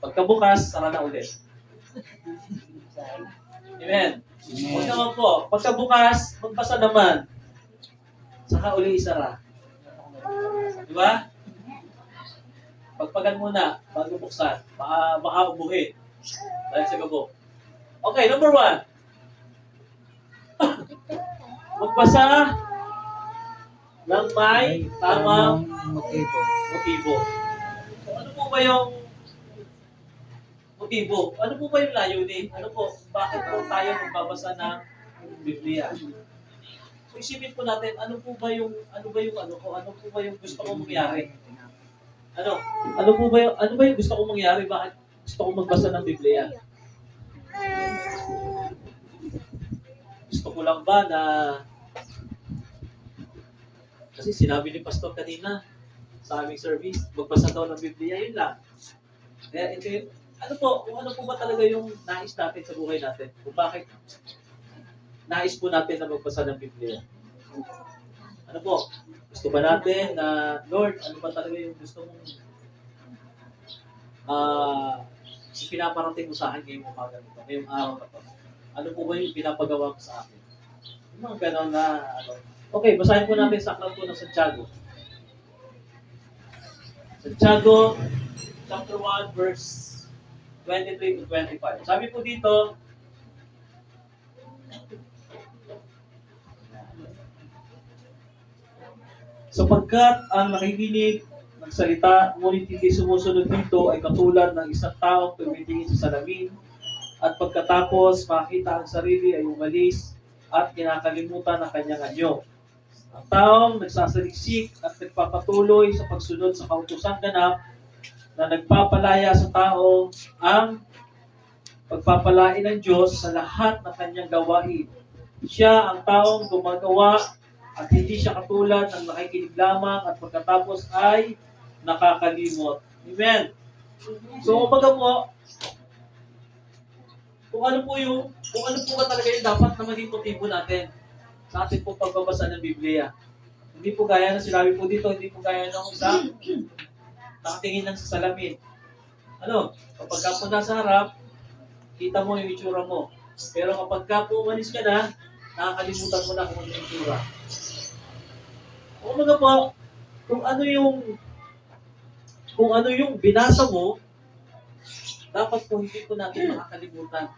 Pagkabukas, sara na ulit. Amen? Huwag naman po. Pagkabukas, magbasa naman. Saka uli isara. Di ba? Pagpagan muna, bago buksan. Baka ubuhin. Dahil sa gabok. Okay, number 1. Magbasa ng may tamang motibo. So, ano po ba yung motibo? Ano po ba yung layunin? Ano po? Bakit po tayo magbabasa ng Biblia? So, isipin po natin, ano po ba yung gusto kong mangyari? Ano ba yung gusto kong mangyari? Bakit gusto kong magbasa ng Biblia? Gusto ko lang ba na kasi sinabi ni Pastor kanina sa aming service, magbasa daw ng Biblia, yun lang. Kaya ito yung, ano po ba talaga yung nais natin sa buhay natin? Kung bakit nais po natin na magbasa ng Biblia? Ano po? Gusto ba natin na, Lord, ano ba talaga yung gusto mong ipinaparating mo sa akin ngayong umaga nito, ngayong araw na to? Ano po ba yung pinapagawa mo sa akin? Yung mga ganon na, Okay, basahin po natin sa aklat po ng Santiago. Santiago, chapter 1, verse 23 to 25. Sabi po dito, sapagkat ang nakikinig ng salita, ngunit hindi sumusunod dito ay katulad ng isang taong tumitingin sa salamin at pagkatapos makita ang sarili ay umalis at kinakalimutan ang kanyang anyo. Ang taong nagsasaliksik at nagpapatuloy sa pagsunod sa kautosang ganap na nagpapalaya sa tao ang pagpapalain ng Diyos sa lahat ng kanyang gawain. Siya ang taong gumagawa at hindi siya katulad ng nakikinig lamang at pagkatapos ay nakakalimot. Amen. So, kumbaga po, kung ano po ba talaga yung dapat na maging motibo natin sa ating pong pagbabasa ng Biblia. Hindi po gaya na sinabi po dito, hindi po gaya ng isang nakatingin lang sa salamin. Kapag ka po nasa harap, kita mo yung itsura mo. Pero kapag ka po umalis ka na, nakakalimutan mo na kung ano yung itsura. Kumbaga po, kung ano yung binasa mo, dapat po hindi po natin makakalimutan.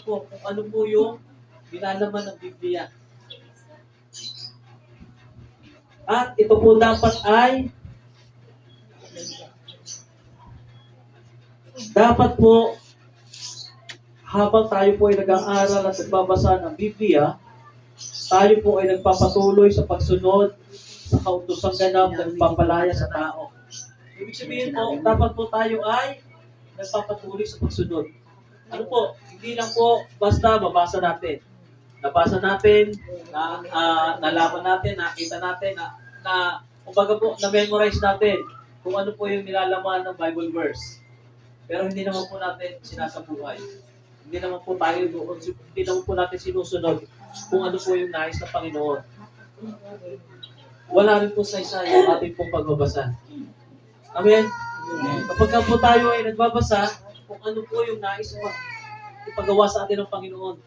Kung ano po yung binalaman ng Biblia. At ito po dapat po habang tayo po ay nag-aaral at nagbabasa ng Biblia, tayo po ay nagpapatuloy sa pagsunod sa kautosang ganap na nagpapalaya sa tao. Ibig sabihin po, dapat po tayo ay nagpapatuloy sa pagsunod. Hindi lang po basta babasa natin. Nabasa natin, nalaman natin, nakita natin na kumbaga po, na-memorize natin kung ano po yung nilalaman ng Bible verse. Pero hindi naman po natin sinasabuhay. Hindi naman po tayo doon, hindi naman po natin sinusunod kung ano po yung nais ng Panginoon. Wala rin po sa isa yung ating pong pagbabasa. Amen? Kapag po tayo ay nagbabasa, kung ano po yung nais ipagawa sa atin ng Panginoon.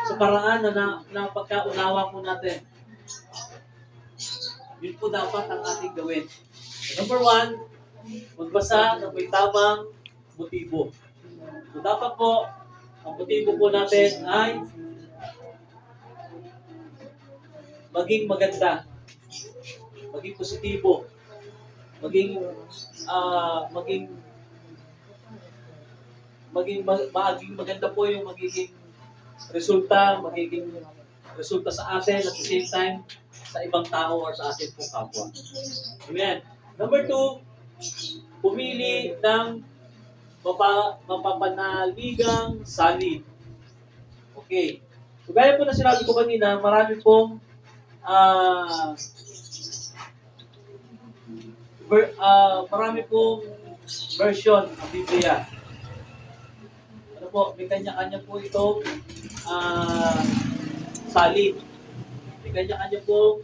Sa paraan na pagkaunawa po natin. Yun po dapat ang ating gawin. Number 1, magbasa ng may tamang motibo. So dapat po, ang motibo po natin ay maging maganda, maging positibo, maging maganda po yung magiging resulta sa atin at the same time sa ibang tao or sa ating pong kapwa. Amen. Number 2, pumili ng mapapanaligang salin. Okay. So gaya po na sinabi ko kanina, marami pong version ng Biblia. Ano po, may kanya-kanya po itong salin. May kanya-kanya po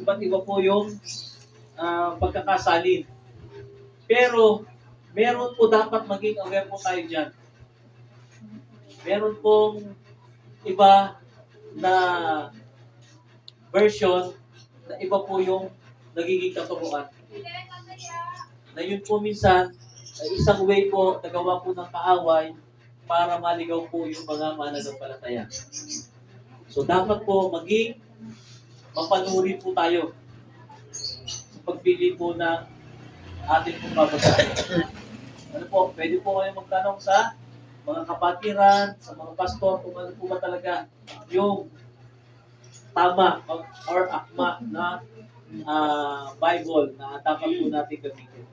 iba't iba po yung pagkakasalin. Pero, meron po dapat maging aware po tayo dyan. Meron pong iba na version na iba po yung nagiging katuruan. Na yun po minsan, isang way po, nagawa po ng kaaway para maligaw po yung mga mananampalataya. So dapat po maging mapanuri po tayo sa pagpili po ng ating pong babasahin. Ano po, pwede po kayo magtanong sa mga kapatiran, sa mga pastor, kung ano po ba talaga yung tama or akma na Bible na dapat po natin gamitin.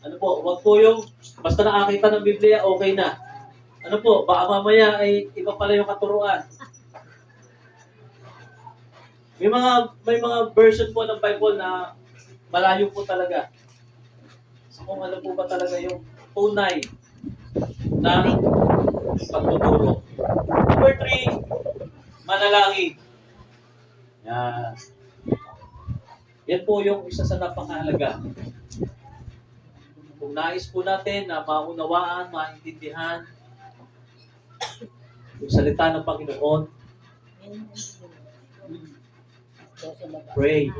Ano po, wag po yung basta nakakita ng Biblia, okay na. Ano po, baka mamaya ay iba pala yung katuruan. May mga version po ng Bible na malayo po talaga. So kung ano po ba talaga yung tunay na pagtuturo. Number 3, manalangin. Yan. Yan po yung isa sa napakahalaga. Kung nais po natin na maunawaan, maintindihan yung salita ng Panginoon, pray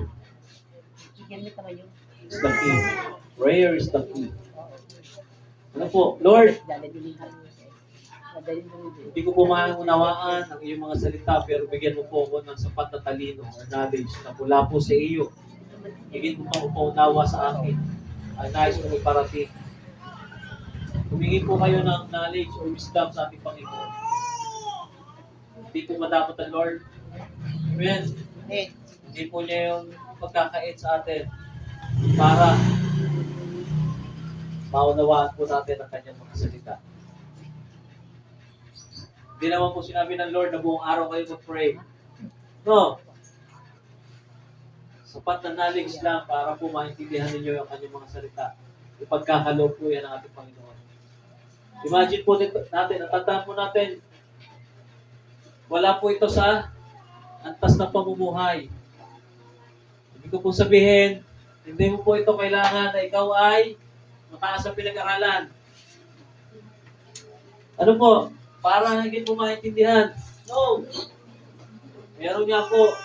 is the key. Prayer is the key. Ano po, Lord, hindi ko po maunawaan ang iyong mga salita, pero bigyan mo po ako ng sapat na talino or knowledge na mula po sa iyo. Bigyan mo po paunawa sa akin ang nais mo iparating. Humingi po kayo ng knowledge or wisdom sa ating Panginoon. Hindi po madapat ang Lord. Amen. Hindi po niya yung pagkakait sa atin para maunawaan po natin ang kanyang mga salita. Hindi naman po sinabi ng Lord na buong araw kayo mag-pray. No. Sapat na knowledge lang para po maintindihan ninyo yung kanyang mga salita. Ipagkakalo po yan ng ating Panginoon. Imagine po natin, natandaan po natin, wala po ito sa antas ng pamumuhay. Hindi ko po sabihin, hindi mo po ito kailangan na ikaw ay mataas ang pinag-aralan. Ano po? Para higit mo maintindihan. No. Meron nga po,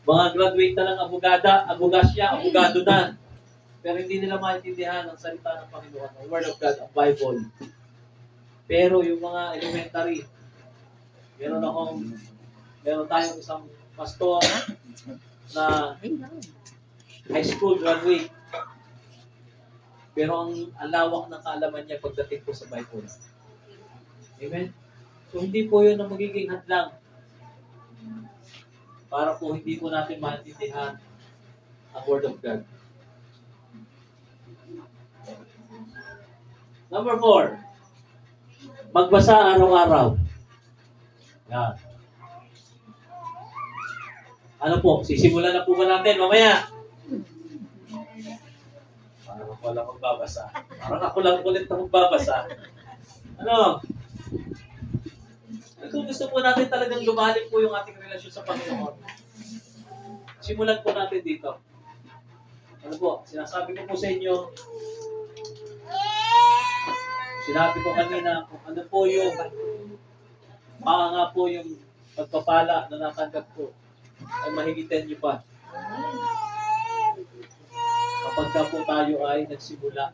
mga graduate na lang abogado na. Pero hindi nila maintindihan ang salita ng Panginoon, ang Word of God, ang Bible. Pero yung mga elementary, meron tayong isang pastor na high school graduate. Pero ang lawak ng kaalaman niya pagdating po sa Bible. Amen? So hindi po yun ang magiging hadlang para po hindi po natin maintindihan ang Word of God. Number 4, magbasa araw-araw. Yan. Ano po, sisimulan na po ba natin mamaya? Parang ako lang magbabasa. Parang ako lang ulit na magbabasa. Ano? Kung gusto po natin talagang lumalim po yung ating relasyon sa Panginoon, simulan po natin dito. Ano po, sinasabi ko po sa inyo, sinabi ko kanina kung ano po yung baka nga po yung pagpapala na natanggap ko ay mahigitan niyo pa. Kapag ka po tayo ay nagsimula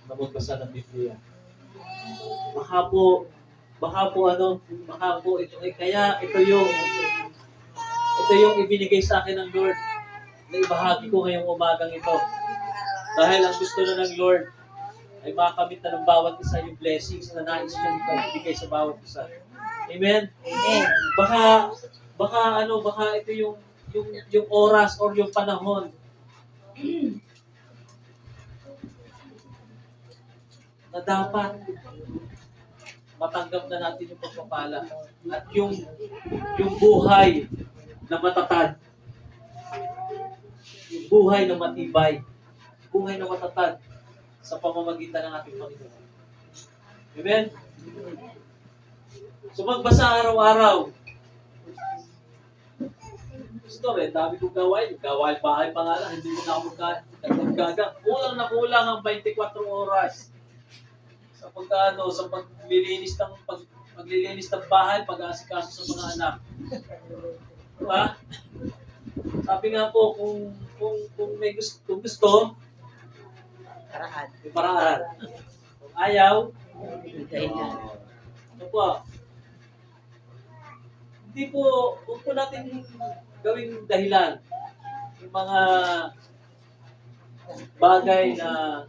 na magbasa ng Biblia. Baka po ito ay kaya ito yung ibinigay sa akin ng Lord na ibahagi ko ngayong umagang ito. Dahil ang gusto na ng Lord ay makamit na ng bawat isa yung blessings na nais niya ibigay sa bawat isa. Amen? Amen. Baka ito yung oras or yung panahon na dapat matanggap na natin yung pagpapala at yung buhay na matatag, yung buhay na matibay, buhay na matatag sa pamamagitan ng ating Panginoon. Amen? So magbasa araw-araw. Gusto rin, dami kong gawain. Gawain bahay pa nga lang, hindi ko na ako magkagang. Kulang na kulang ang 24 oras sa paglilinis ng bahay, pag-aasikaso sa mga anak. Diba? Sabi nga po, kung gusto, Paraan. may paraan. Kung ayaw, Dahilan. ano po, huwag po natin gawing dahilan yung mga bagay na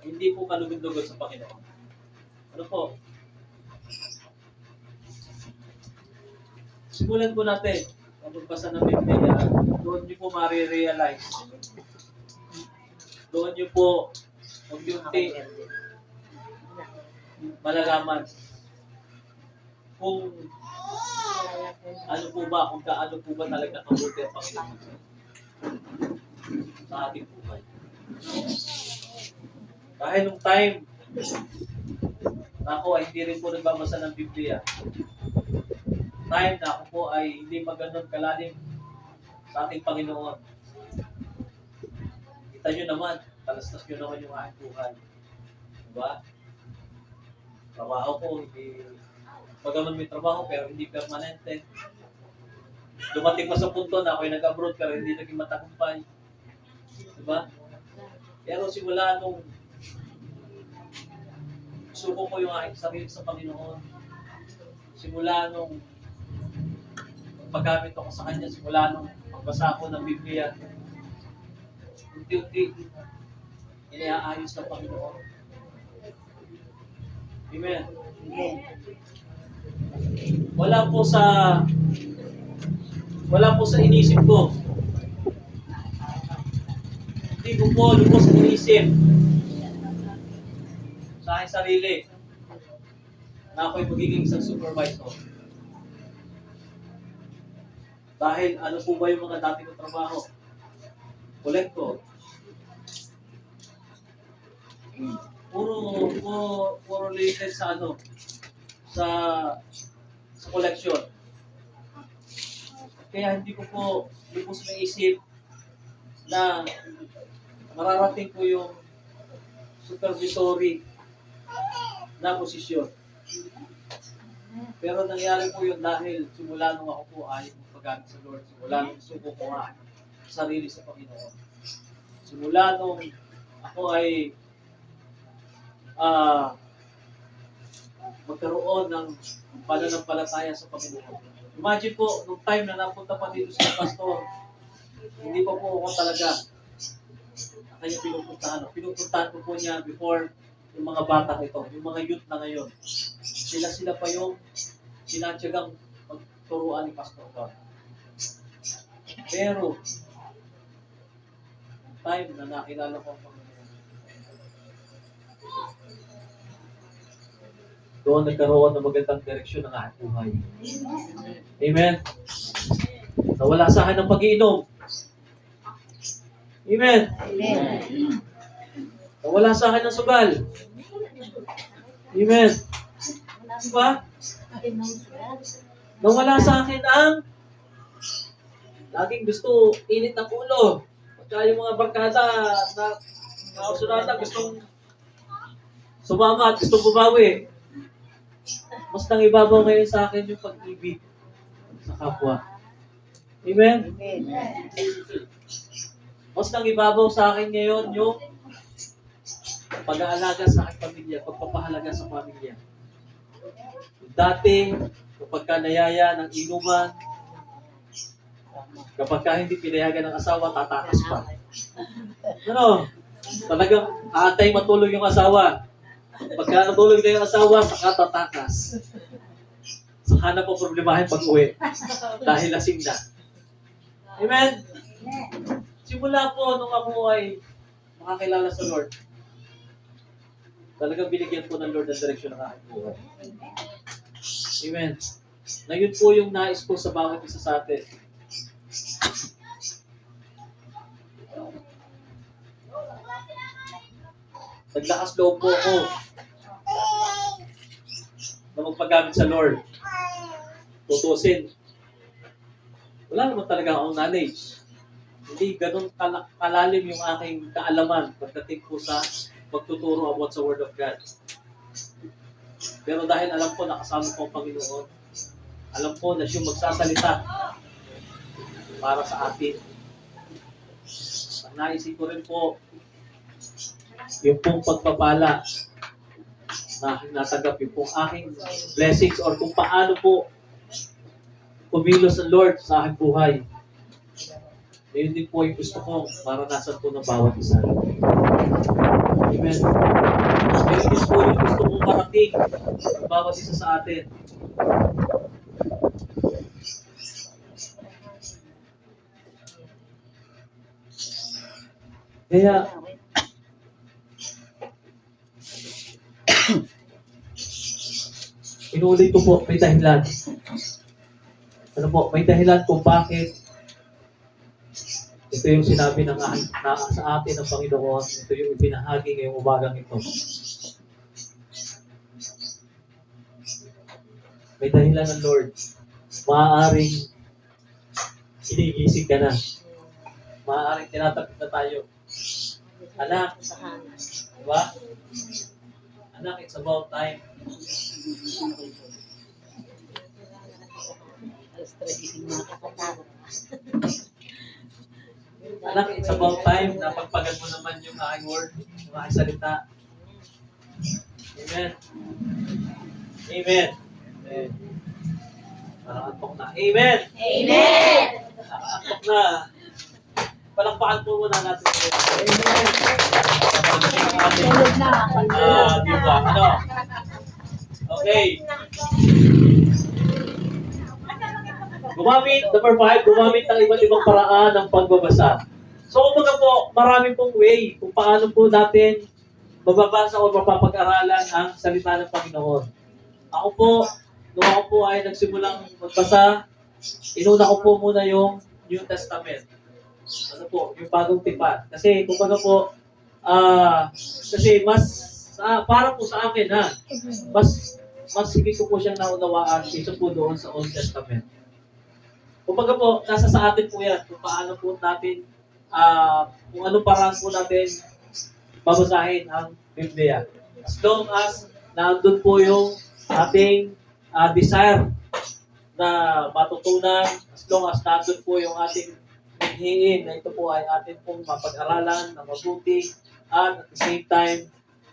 hindi po kalugod-lugod sa Panginoon. Ano po? Simulan po natin ang pagbasa ng Biblia. Doon niyo po marirealize. Doon niyo po unti-unti malalaman kung ano po ba, kung kaano po ba talaga kabuti ang Panginoon sa ating buhay. Dahil nung time na ako ay hindi rin po nagbabasa ng Biblia, time na ako po ay hindi maganon kalalim sa ating Panginoon. Kita nyo naman, talastas nyo naman yung aking buhay. Diba? Trabaho ko, hindi, magaman may trabaho pero hindi permanente. Dumating pa sa punto na ako'y nag-abroad pero hindi naging matagumpay. Diba? Pero simula nung suko ko yung aking sarili sa Panginoon, simula nung paggamit ako sa Kanya, simula nung pagbasa ko ng Biblia, unti-unti, iniaayos ng Panginoon. Amen. Wala po sa inisip ko. Hindi ko po lubos inisip sa aking sarili na ako'y magiging isang supervisor. Dahil ano po ba yung mga dati kong trabaho? Kolektor. Puro related sa sa collection. Kaya hindi ko po lubos na isip na mararating ko yung supervisory na posisyon. Pero nangyari po yun dahil simula nung ako po ay paggamit sa Lord, simula nung suko ko nga sarili sa Panginoon. Simula nung ako ay magkaroon ng pananampalataya sa Panginoon. Imagine po, nung time na napunta pa dito sa pastor, hindi pa po ako talaga kanya pinupuntahan. Pinupuntahan ko po niya before yung mga bata ito, yung mga youth na ngayon. Sila pa yung sinatsagang magturuan ni Pastor God. Pero, time na nakilala ko ang Panginoon, doon nagkaroon ng magandang direksyon ng aking buhay. Amen. Nawala sa akin ng pag-iinom. Amen. Nawala sa akin ng sugal. Amen. Diba? Nawala sa akin ang laging gusto init ng ulo. Pagka yung mga barkada na kausunatan gustong sumama at gustong bumawi. Mas nangibabaw ngayon sa akin yung pag-ibig sa kapwa. Amen? Mas nangibabaw sa akin ngayon yung pag-aalaga sa aking pamilya, pagpapahalaga sa pamilya. Dati, kapag ka nayaya ng inuman, kapag ka hindi pinayagan ng asawa, tatakas pa. Ano? Talagang aantay matulog yung asawa. Pagka natulog na yung asawa, saka tatakas. Saka na po problemahin pag-uwi. Dahil lasing na. Amen? Simula po nung ako ay makakilala sa Lord, talagang binigyan po ng Lord ang direksyon ng aking buhay. Amen. Na yun po yung nais ko sa bawat isa sa atin. Naglakas loob po ako na magpagamit sa Lord. Tutusin. Wala naman talaga akong knowledge. Hindi ganun kalalim yung aking kaalaman pagdating po sa magtuturo about sa Word of God. Pero dahil alam ko nakasama ko ang Panginoon, alam ko na siyang magsasalita para sa atin. Ang naisip ko rin po, yung pong pagpapala na aking natanggap, yung pong aking blessings or kung paano po kumilos ang Lord sa aking buhay. Yun din po yung gusto ko maranasan po ng bawat isa. Amen. Yun din po yung gusto kong marating ng bawat isa sa atin. Kaya, inuulit ko po, may dahilan. Ano po, may dahilan kung bakit ito yung sinabi ng sa atin ng Panginoon. Ito yung ibinahagi ngayong umagang ito. May dahilan ng Lord. Maaaring hinigising ka na. Maaaring tinatapit na tayo. Anak, diba? Anak, it's about time. Anak, it's about time na pagpagal mo naman yung aking word, yung aking salita. Amen. Amen. Amen. Parang antok na. Amen. Amen. Antok na. Palakpakan po muna natin. Amen. Di ba? Ano? Okay. Number 5, gumamit ng iba't ibang paraan ng pagbabasa. So, kumbaga po, marami pong way kung paano po natin mababasa o mapapag-aralan ang salita ng Panginoon. Ako po, nung ako po ay nagsimulang magbasa, inuna ko po muna yung New Testament. Ano po, yung bagong tipan. Kasi, kumbaga po, kasi mas, para po sa akin mas higit ko po siyang naunawaan kaysa po doon sa Old Testament. Kumbaga po, nasa sa atin po yan, kung paano po natin, kung anong paraan po natin babasahin ang Biblia. As long as nandun po yung ating desire na matutunan, as long as nandun po yung ating hinihiin na ito po ay atin pong mapag-aralan na mabuti, at at the same time,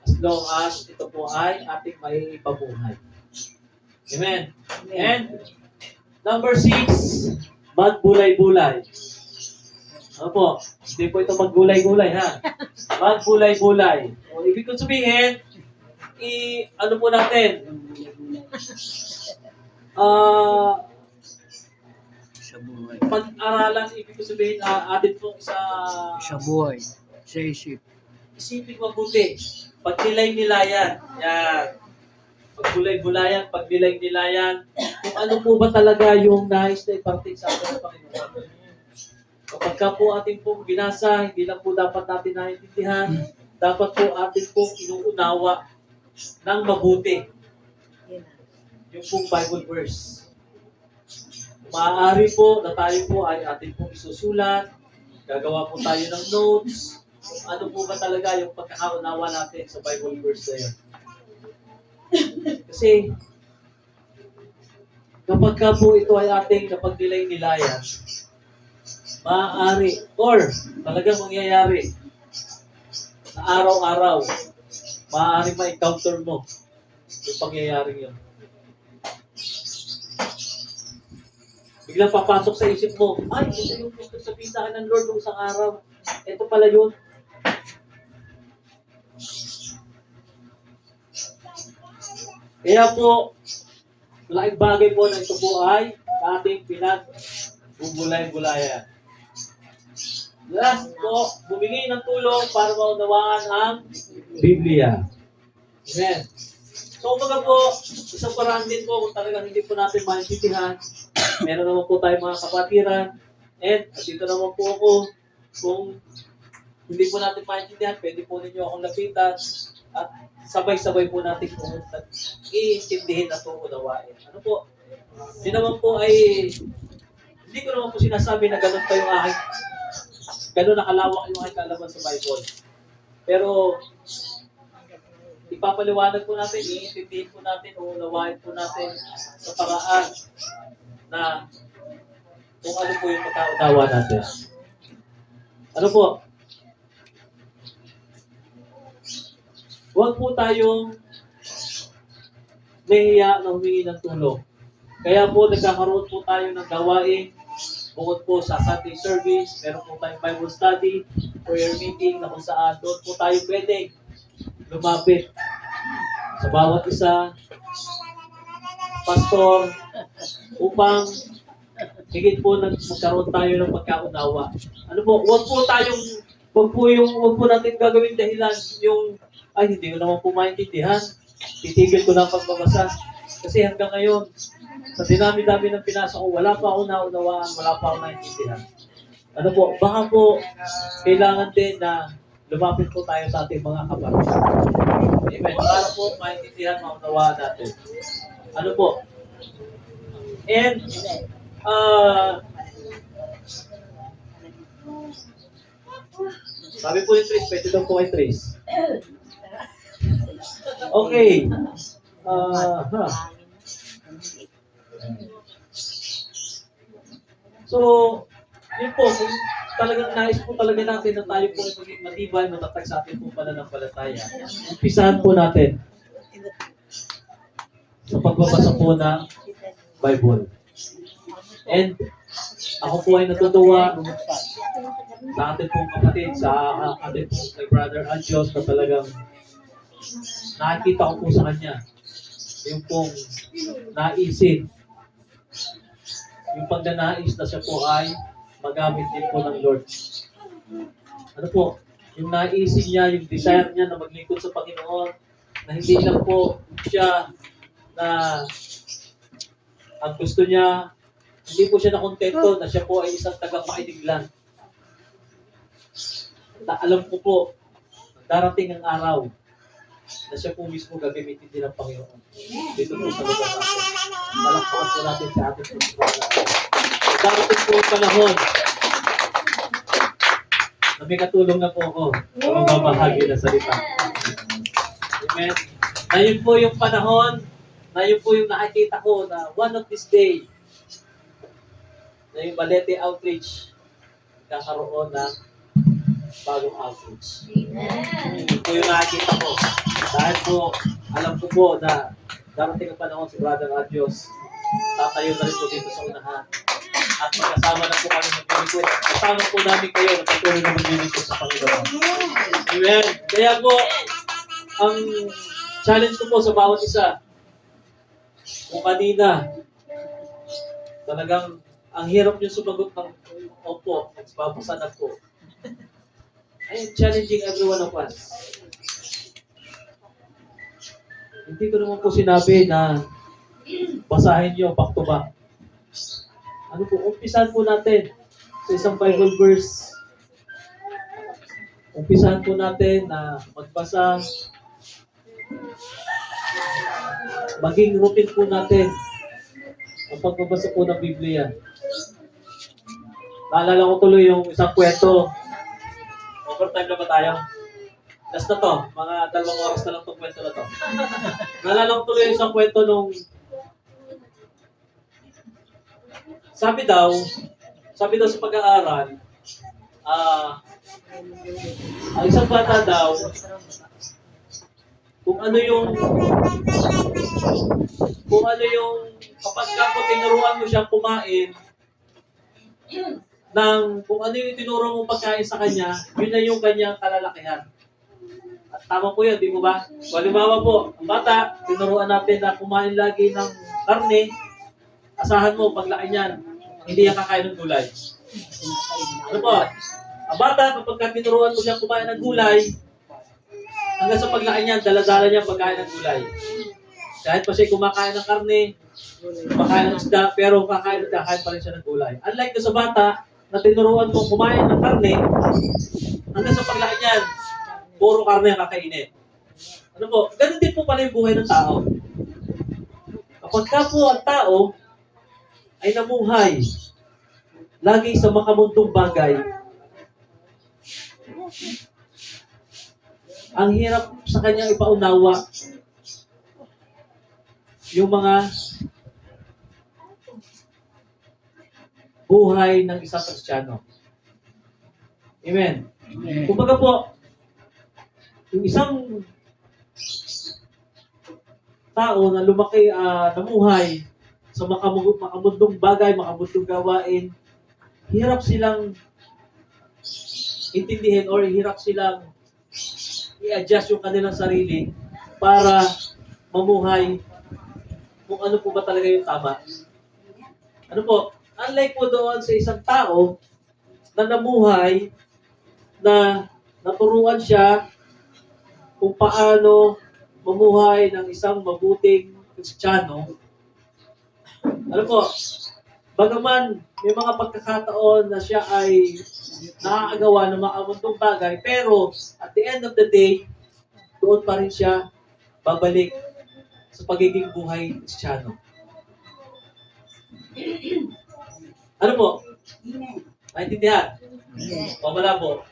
as long as ito po ay ating may ipabuhay. Amen. And number 6, magbulay-bulay. Ano po? Hindi po ito maggulay-gulay, ha? Magbulay-bulay. O, ibig ko sabihin, ano po natin? Sa buhay. Pag-aralan, ibig ko sabihin, atin pong Sa buhay. Sa isip. isipin mabuti. Pag-nilay-nilayan. Yan. pagbulay-bulayan, pagbilay-nilayan, kung ano po ba talaga yung nais na iparting sa atin ng Panginoon. Kapag ka po ating pong binasa, hindi lang po dapat natin naiintindihan, dapat po ating pong inuunawa ng mabuti yung pong Bible verse. Maaari po na tayo po ay ating pong isusulat, gagawa po tayo ng notes, ano po ba talaga yung pagkakaunawa natin sa Bible verse na yun. Kasi, kapag ka po ito ay ating napagnilay-nilayan, maaari or talagang mangyayari sa araw-araw, maaari ma-encounter mo yung pangyayaring yun. Biglang papasok sa isip mo, ay, ito yung gusto sabihin sa akin ng Lord nung isang araw. Ito pala yun. Kaya po, malaking bagay po na ito po ay ating pinagbubulay-bulayan. Last po, bumingi ng tulong para maunawaan ang Biblia. Amen. So, umaga po, isang paraan din po kung talagang hindi po natin maintindihan. Meron naman po tayong mga kapatiran. And, at dito naman po ako, kung hindi po natin maintindihan, pwede po ninyo akong lapitan. At sabay-sabay po natin po iintindihin at unawain. Ano po? Hindi naman po ay, hindi ko naman po sinasabi na ganun pa yung aking, ganun nakalawak yung aking kaalaman sa Bible. Pero, ipapaliwanag po natin, iintindihin po natin, unawain po natin sa paraan na kung ano po yung pagkaunawa natin. Ano po? Huwag po tayong nahiya na humingi ng tulong. Kaya po nagkakaroon po tayo ng gawain bukod po sa Sunday service, meron po tayong Bible study, prayer meeting na kung saan doon po tayo pwede lumapit sa bawat isa, pastor, upang higit po magkaroon tayo ng pagkaunawa. Ano po, huwag po natin gagawin dahilan yung, ay, hindi ko naman po maintindihan. Titigil ko na ang pagbabasa. Kasi hanggang ngayon, sa dinami-dami ng pinasa ko, wala pa ako naunawaan, wala pa ako naintindihan. Ano po, baka po, kailangan din na lumapit po tayo sa ating mga kapatid. Amen. Para po maintindihan, maunawaan natin. Ano po? And, sabi po yung Trace, pwede daw po kay Trace. Okay. So, yun po, kung talagang nais po talaga natin na tayo po ay maging matibay, matatag sa ating po pananampalataya. Umpisahan po natin sa pagbabasa po ng Bible. And ako po ay natutuwa sa ating pong kapatid, sa ating pong kay Brother Anjos na talagang nakikita ko po sa kanya yung pong naisin, yung pagnanais na siya po ay magamit din po ng Lord. Ano po, yung naisin niya, yung desire niya na maglingkod sa Panginoon, na hindi lang po siya na ang gusto niya, hindi po siya nakontento na siya po ay isang tagapakinig lang. Alam ko po, darating ang araw na siya po mismo gagamitin din ng Panginoon. Dito po sa lugar natin. Malakpakan po natin sa ating pagkakala. Darating po ang panahon na may katulong na po ako sa magbabahagi na salita. Amen. Na yun po yung panahon, na yun po yung nakikita ko na one of this day, na yung Balete Outreach kakaroon ng bagong outreach. Yun po yung nakikita ko. Dahil po, alam ko po na darating ang panahon si Brother Adios, tatayo na rin po dito sa unahan. At magkasama na po kami maglilingkod. Kasama po namin kayo na patuloy na maglilingkod sa Panginoon. Amen. Kaya po, ang challenge ko po sa bawat isa, kung kanina, talagang ang hirap niyo sumagot ng opo, nagpapasan ako. I am challenging every one of us. Hindi ko naman po sinabi na basahin niyo back to back. Ano po, umpisahan po natin sa isang Bible verse. Umpisahan po natin na magbasa. Maging routine po natin ang pagbabasa po ng Biblia. Naalala ko tuloy yung isang kwento. Overtime na ba tayo? Last na to. Mga 2 oras na lang itong kwento na to. Naalala ko tuloy yung isang kwento nung sabi daw sa pag-aaral, ang isang bata daw, kung ano yung kapag ka po tinuruan mo siyang kumain ng kung ano yung tinuro mong pagkain sa kanya, yun na yung kanyang kalalakihan. At tama po yun, di mo ba? Halimbawa po, ang bata, tinuruan natin na kumain lagi ng karne, asahan mo, paglaki niyan, hindi yan kakain ng gulay. Ano po? Ang bata, kapag tinuruan mo siyang kumain ng gulay, hanggang sa paglaki niyan, dala-dala niya pagkain ng gulay. Kahit pa siya kumakain ng karne, kumakain ng isda, pero kakain pa rin siya ng gulay. Unlike sa bata, na tinuruan mo kumain ng karne, hanggang sa paglaki niyan, puro karne ang kakainin. Ano po? Ganun din po pala yung buhay ng tao. Kapag ka po ang tao ay namuhay lagi sa makamundong bagay, ang hirap sa kanya ipaunawa yung mga buhay ng isang Kristiyano. Amen. Kumbaga po, yung isang tao na lumaki, namuhay sa makamundong bagay, makamundong gawain, hirap silang intindihin or hirap silang i-adjust yung kanilang sarili para mamuhay kung ano po ba talaga yung tama. Ano po? Unlike po doon sa isang tao na namuhay, na naturuan siya kung paano mamuhay ng isang mabuting Kristiyano. Ano po? Bagaman may mga pagkakataon na siya ay nakakagawa ng makamundong bagay, pero at the end of the day, doon pa rin siya babalik sa pagiging buhay Kristiyano. Ano po? Naintindihan? O malabo?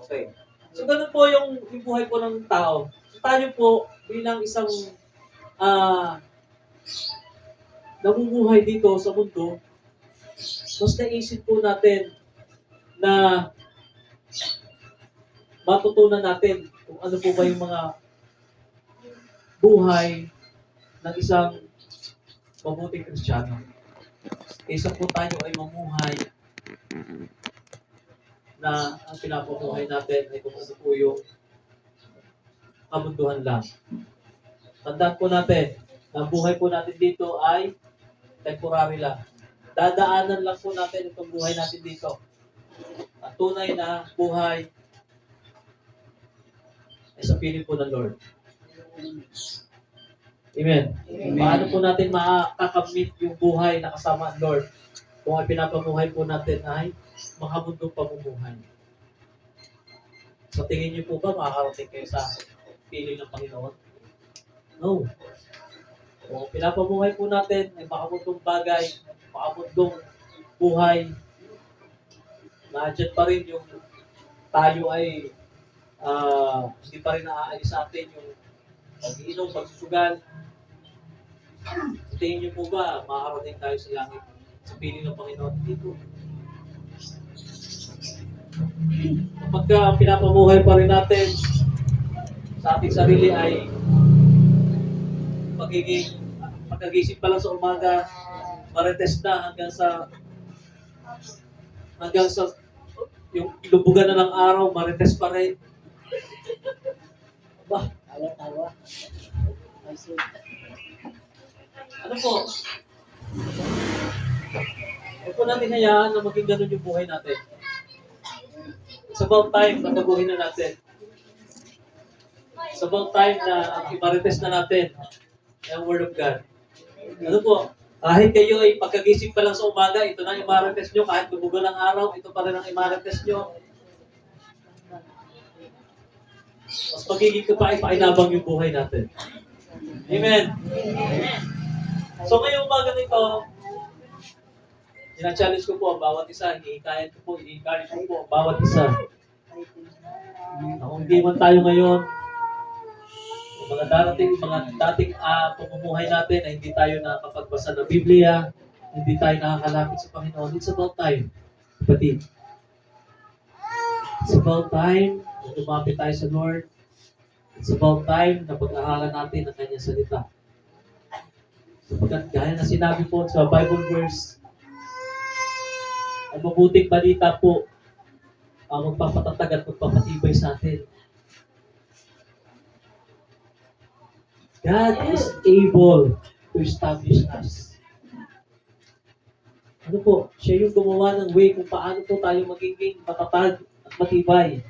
Okay. So, ganun po yung buhay po ng tao. So, tayo po, bilang isang namumuhay dito sa mundo, mas naisip po natin na matutunan natin kung ano po ba yung mga buhay ng isang mabuting Kristiyano. Kaysa po tayo ay mamuhay na ang pinapamuhay natin ay kung ano po yung kamunduhan lang. Tandaan po natin, na ang buhay po natin dito ay temporary lang. Dadaanan lang po natin itong buhay natin dito. Ang tunay na buhay ay sa piling po ng Lord. Amen. Paano po natin makakamit yung buhay na kasama ang Lord kung ang pinapamuhay po natin ay makamundong pamumuhay? Sa tingin niyo po ba makakarating kayo sa piling ng Panginoon? No. Kung ang pinapamuhay po natin ay makamundong bagay, makamundong buhay, nandiyan pa rin yung tayo ay hindi pa rin naaalis sa atin yung pag-iinom, pagsusugal. Tingin niyo po ba makakarating tayo sa langit sa piling ng Panginoon dito? Kapag pinapamuhay pa rin natin sa ating sarili ay pagkagising pa lang sa umaga, marites na hanggang sa yung lubugan na ng araw, marites pa rin. Ba? Ano po? Huwag po natin hayaan na maging ganun yung buhay natin. It's about time na baguhin na natin. It's about time na i-marites na natin ang Word of God. Ano po, kahit kayo ay pagkagising pa lang sa umaga, ito na ang i-marites nyo. Kahit gumugo ng araw, ito pa rin ang i-marites nyo. Mas magiging pakinabang yung buhay natin. Amen. So ngayong umaga nito, ina-challenge ko po ang bawat isa, i-encourage ko po ang bawat isa. Kung hindi man tayo ngayon, yung mga dating pamumuhay natin na hindi tayo nakapagbasa ng Biblia, hindi tayo nakakalapit sa Panginoon, it's about time, kapatid. It's about time na lumapit tayo sa Lord. It's about time na pag-aralan natin ang Kanyang salita. Sapagkat gaya na sinabi po sa Bible verse, ang mabuting balita po ang magpapatatag at magpapatibay sa atin. God is able to establish us. Ano po? Siya yung gumawa ng way kung paano po tayo magiging matatag at matibay.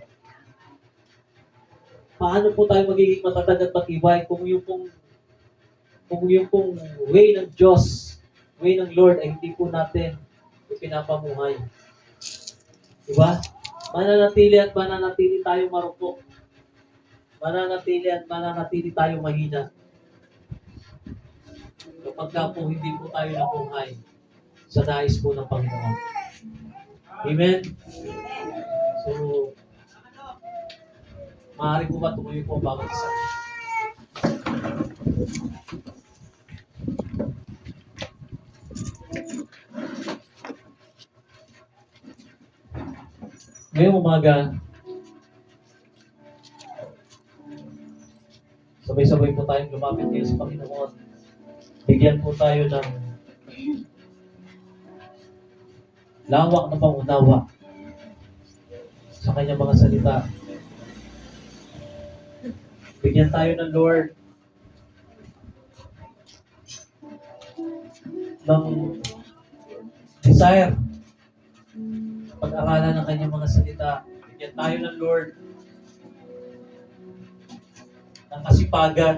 Paano po tayo magiging matatag at matibay kung yung pong way ng Diyos, way ng Lord ay hindi po natin pinapamuhay. Diba? Mananatili at mananatili tayo marupok. Mananatili at mananatili tayo mahina. Kapag ka po hindi po tayo nabuhay sa nais po ng Panginoon. Amen? So, maaari po ba tumuloy po ang bawat isa? Ngayong umaga, sabay-sabay po tayong lumapit ngayon sa Panginoon. Bigyan po tayo ng lawak na pangunawa sa kanyang mga salita. Bigyan tayo ng Lord ng desire pag-aralan ng kanyang mga salita. Bigyan tayo ng Lord ng kasipagan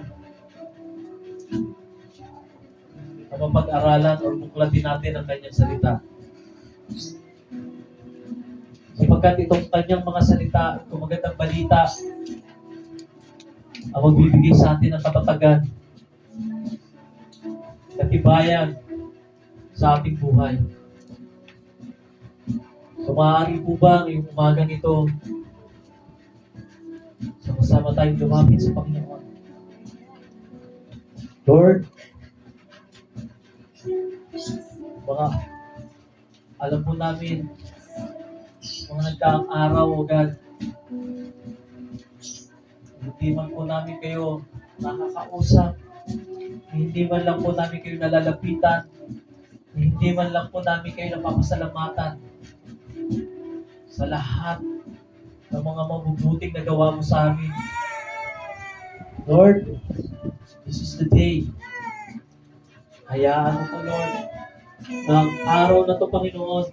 na mapag-aralan o buklatin natin ang kanyang salita. Sapagkat itong kanyang mga salita, itong magandang balita, ang magbibigay sa atin ng katatagan, katibayan sa ating buhay. So maaari po ba ngayong umagang ito, sama-sama tayong lumapit sa Panginoon. Lord, alam po namin, mga nagdaang araw, O God, hindi man po namin kayo nakakausap, hindi man lang po namin kayo nalalapitan, hindi man lang po namin kayo napapasalamatan sa lahat ng mga mabubuting nagawa mo sa amin. Lord, this is the day. Hayaan mo po, Lord, ng araw na to, Panginoon,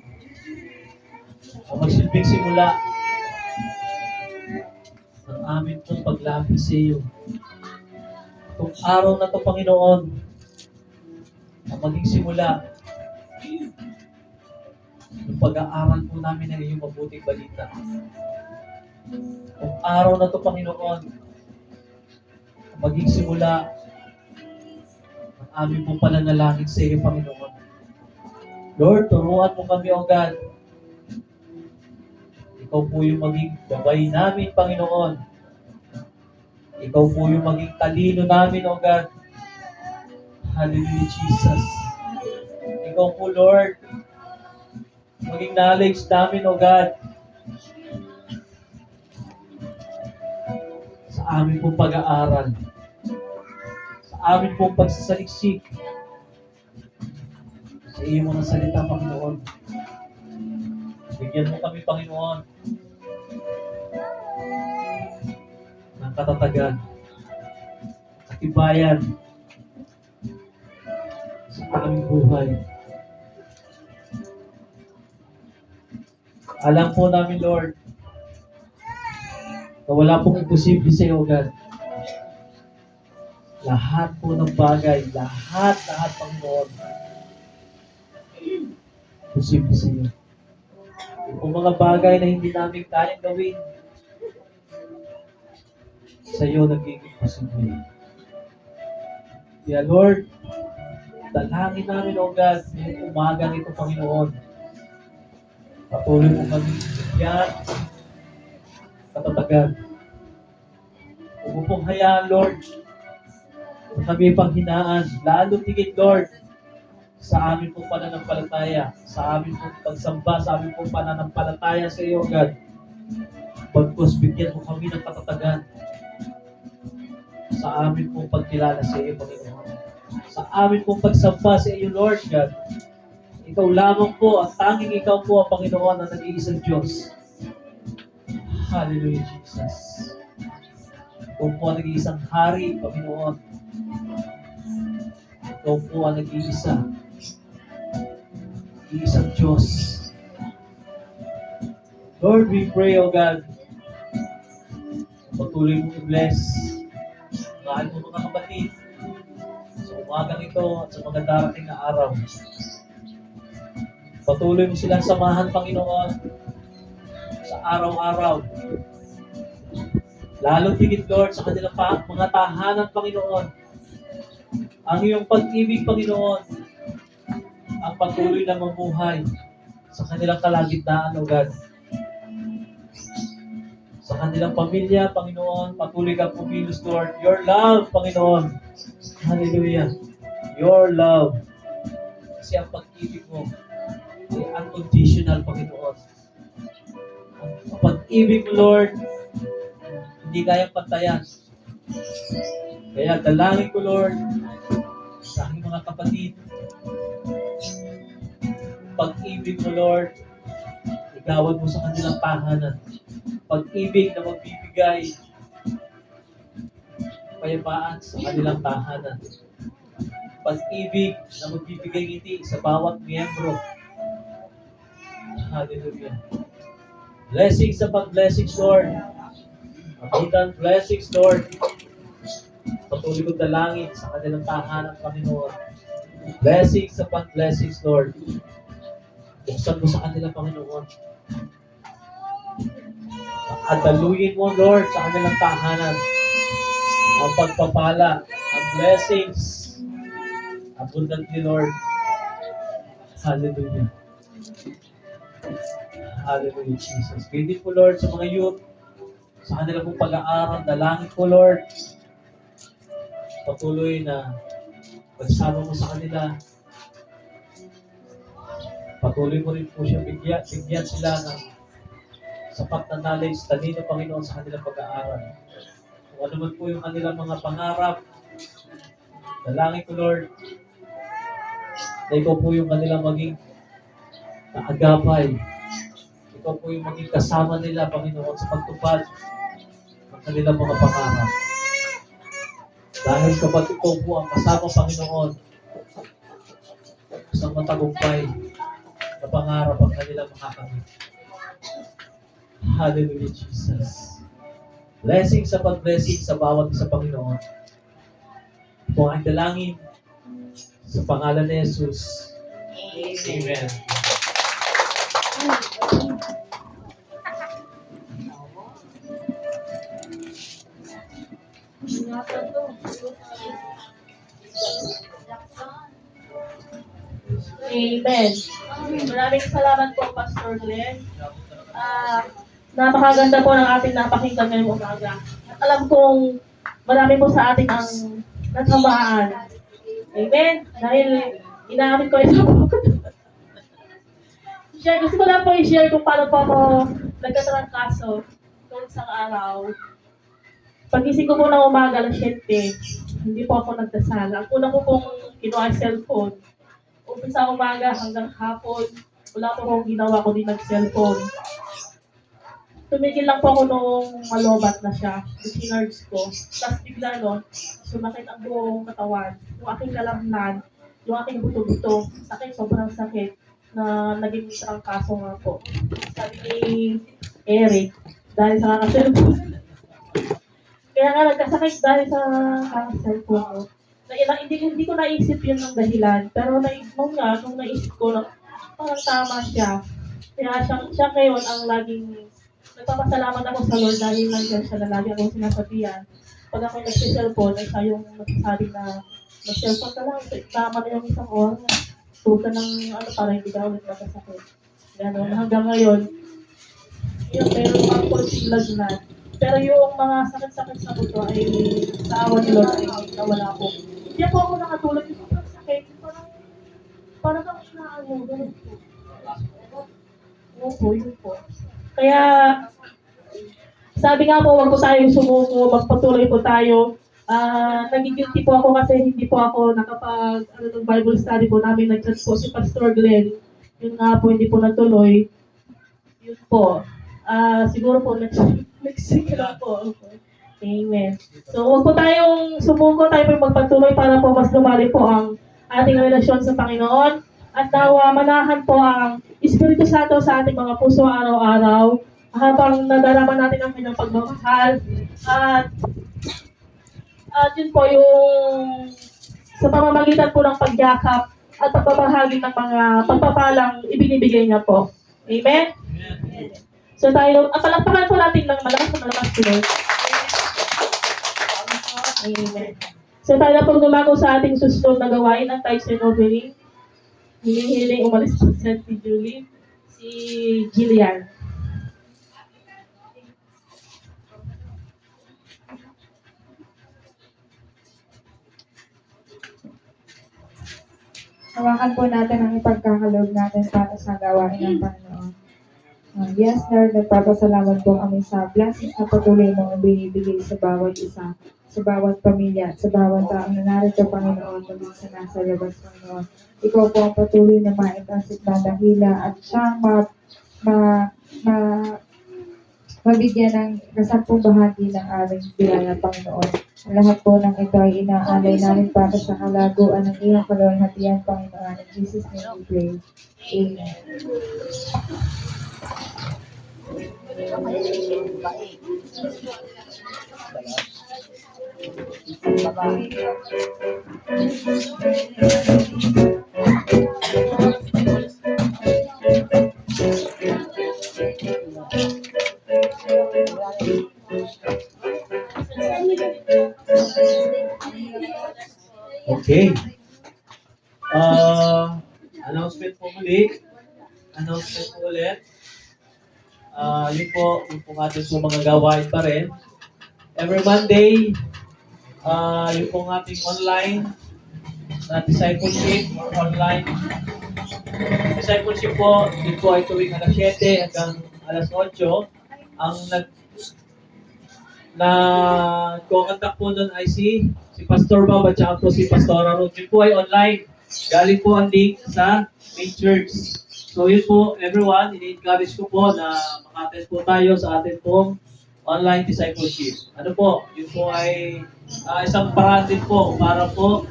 ang magsilbing simula ng amin pong paglapit sa iyo. Itong araw na to, Panginoon, ang maging simula ng pag-aaral po namin ng iyong mabuting balita. Itong araw na to, Panginoon, ang maging simula ng amin pong pananalangin sa iyo, Panginoon. Lord, turuan mo kami, O God. Ikaw po yung maging gabay namin, Panginoon. Ikaw po yung maging talino namin, O God. Hallelujah, Jesus. Ikaw po, Lord, maging knowledge namin, O God. Sa amin pong pag-aaral. Sa amin pong pagsasaliksik. Sa iyong mga salita, Panginoon. Bigyan mo kami, Panginoon, ng katatagan, katibayan sa aming buhay. Alam po namin, Lord, na wala pong imposible sa iyo, God. Lahat po ng bagay, lahat, Panginoon, posible sa iyo. Kung mga bagay na hindi namin kayang gawin, sa iyo nagiging posible. Kaya Lord, dalangin namin, O God, ngayong umaga nito, Panginoon. Patuloy mo kami bigyan, katatagan. Huwag mo pong hayaan, Lord, na kami panghinaan, lalo tigit, Lord, sa amin pong pananampalataya, sa amin pong pagsamba, sa amin pong pananampalataya sa iyo, God. Bagkus, bigyan mo kami ng katatagan sa amin pong pagkilala sa iyo, Panginoon. Sa amin pong pagsamba sa iyo, Lord God. Ikaw lamang po, at tanging ikaw po ang Panginoon ang nag-iisang Diyos. Hallelujah, Jesus. Ikaw po ang nag-iisang hari, Panginoon. Ikaw po ang nag-iisa. Nag-iisang Diyos. Lord, we pray, O God, patuloy mong i-bless ang aking mga kapatid sa umagang ito at sa mga darating na araw. Patuloy mo silang samahan, Panginoon, sa araw-araw. Lalo tigit, Lord, sa kanilang mga tahanan, Panginoon. Ang iyong pag-ibig, Panginoon, ang patuloy na mamuhay sa kanilang kalagitnaan, O God. Sa kanilang pamilya, Panginoon, patuloy kang pumilos, Lord. Your love, Panginoon. Hallelujah. Your love. Kasi ang pag-ibig mo ay unconditional, Panginoon. Ang pag-ibig mo, Lord, hindi kayang pantayan. Kaya dalangin ko, Lord, sa aking mga kapatid, pag-ibig mo, Lord, igawad mo sa kanilang tahanan. Pag-ibig na magbibigay kapayapaan sa kanilang tahanan. Pag-ibig na magbibigay ngiti sa bawat miyembro. Hallelujah. Blessings upon blessings, Lord. Abundant blessings, Lord. Patuloy kong dalangin sa kanilang tahanan, Panginoon. Blessings upon blessings, Lord. Buksan mo sa kanila, Panginoon. At daluyin mo, Lord, sa kanilang tahanan ang pagpapala, ang blessings, abundantly, Lord. Hallelujah. Hallelujah, Jesus. Gandin po, Lord, sa mga youth, sa kanilang pong pag-aaral, dalangin po, Lord, patuloy na pagsama mo sa kanila. Patuloy mo rin po siya bigyan sila ng sapat na knowledge, talino, Panginoon, sa kanilang pag-aaral. Kung ano man po yung kanilang mga pangarap, dalangin ko, Lord, na ikaw po yung kanilang maging naagapay. Ikaw po yung maging kasama nila, Panginoon, sa pagtupad ng kanilang mga pangarap. Dahil kapag ikaw po ang kasama, Panginoon, isang matagumpay na pangarap ang kanilang makakamit. Hallelujah, Jesus. Blessing sa pag-blessing sa bawat isa, Panginoon. Ito ang dalangin sa pangalan ni Jesus. Amen. Amen. Maraming salamat po, Pastor Glenn. Napakaganda po ng ating napakinggan ngayong umaga. At alam kong marami po sa ating ang natamaan. Amen. Dahil inaamin ko ito. Gusto ko lang po i-share kung paano po ako nagkatrangkaso noong isang araw. Pagising ko po ng umaga alas 7, hindi po ako nagdasal. Ang una ko pong kinuha cellphone. Umpisa umaga hanggang hapon, wala po akong ginawa kundi nag-cellphone. Tumigil lang po ako nung malobat na siya, sinarge ko. Tapos bigla nun, sumakit ang buong katawan, yung aking kalamnan, yung aking buto-buto. Sakit, sobrang sakit na naging trangkaso nga po. Sabi ni Eric, dahil sa kakasunod. Kaya nga nagkasakit dahil sa cancer po ko. Hindi ko naisip yun ng dahilan. Pero nung naisip ko, parang tama siya. Kaya siya ngayon ang laging nagpapasalamat ako sa Lord dahil nandiyan siya na lagi akong sinasabihan. Pag ako nag-cellphone, ay siya yung nagsasabi na mag-cellphone ka lang, tama na yung isang oras. Huwag ka ng para hindi ka ulit magkasakit. Gano'n. Hanggang ngayon, yung meron pang konting lagnat. Pero yung mga sakit-sakit sa buto ay sa awa ni Lord ay nawala po. Hindi po ako nakatulog. Yung sobrang sakit. Parang kang inaano. Ganun po. Opo, yun po. Kaya, sabi nga po, wag po tayong sumuko, magpatuloy po tayo. Nagigilty po ako kasi hindi po ako ng Bible study po namin nag-chat po si Pastor Glenn. Yun nga po, hindi po natuloy. Yun po. Siguro po, next week lang po. Okay. Amen. So, huwag po tayong sumuko, tayo po magpatuloy para po mas lumali po ang ating relasyon sa Panginoon. At nawa manahan po ang Espiritu Santo sa ating mga puso araw-araw habang nadarama natin ang kanyang pagmamahal. At yun po yung sa pamamagitan po ng pagyakap at pagbabahagi ng mga pagpapalang ibinibigay niya po. Amen? So tayo, palakpakan po natin ng malakas po. Amen. So tayo na po gumagaw sa ating susunod na gawain ang tithes and offering. Hinihiling umalis po si Julie, si Jillian. Hawakan po natin ang ipagkakaloob natin para sa gawain ng Panginoon. Yes, Lord, nagpapasalamat po kami sa blessings na patuloy mong binibigay sa bawat isa, sa bawat pamilya, sa bawat taong na narito, Panginoon, maging sa nasa labas, Panginoon. Ikaw po ang patuloy na maitasip na dakila at siyang mabigyan ng kasampung bahagi ng aming biyaya, Panginoon. Ang lahat po ng ito ay inaalay namin para sa kalaguan ng iyong kalulhatian, Panginoon. In Jesus' name we pray. Amen. Okay. Announcement po muli. Announcement po ulit. Yun po ating po mga gawain pa rin. Every Monday, yun po ating online na discipleship or online. Discipleship po, yun po ay tuwing alas 7 hanggang alas 8. Ang nag-contact po doon ay si Pastor Bob at saka po si Pastora Ruth. Yun po ay online. Galing po ang link sa main church. So yun po, everyone, ini-encourage ko po na maka-attend po tayo sa atin pong online discipleship. Ano po, yun po ay isang paraan din po para po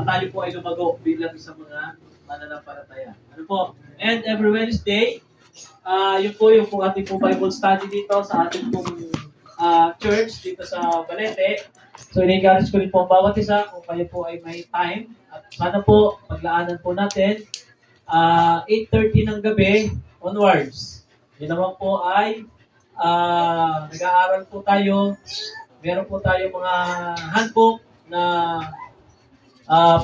tayo po ay lumago bilang sa mga mananampalataya. Ano po? And every Wednesday, yun po yung ating po Bible study dito sa ating pong church dito sa Balete. So, in-encourage ko rin po ang bawat isa kung kayo po ay may time. At sana po, paglaanan po natin 8:30 ng gabi onwards. Yun naman po ay nag-aaral po tayo. Meron po tayo mga handbook na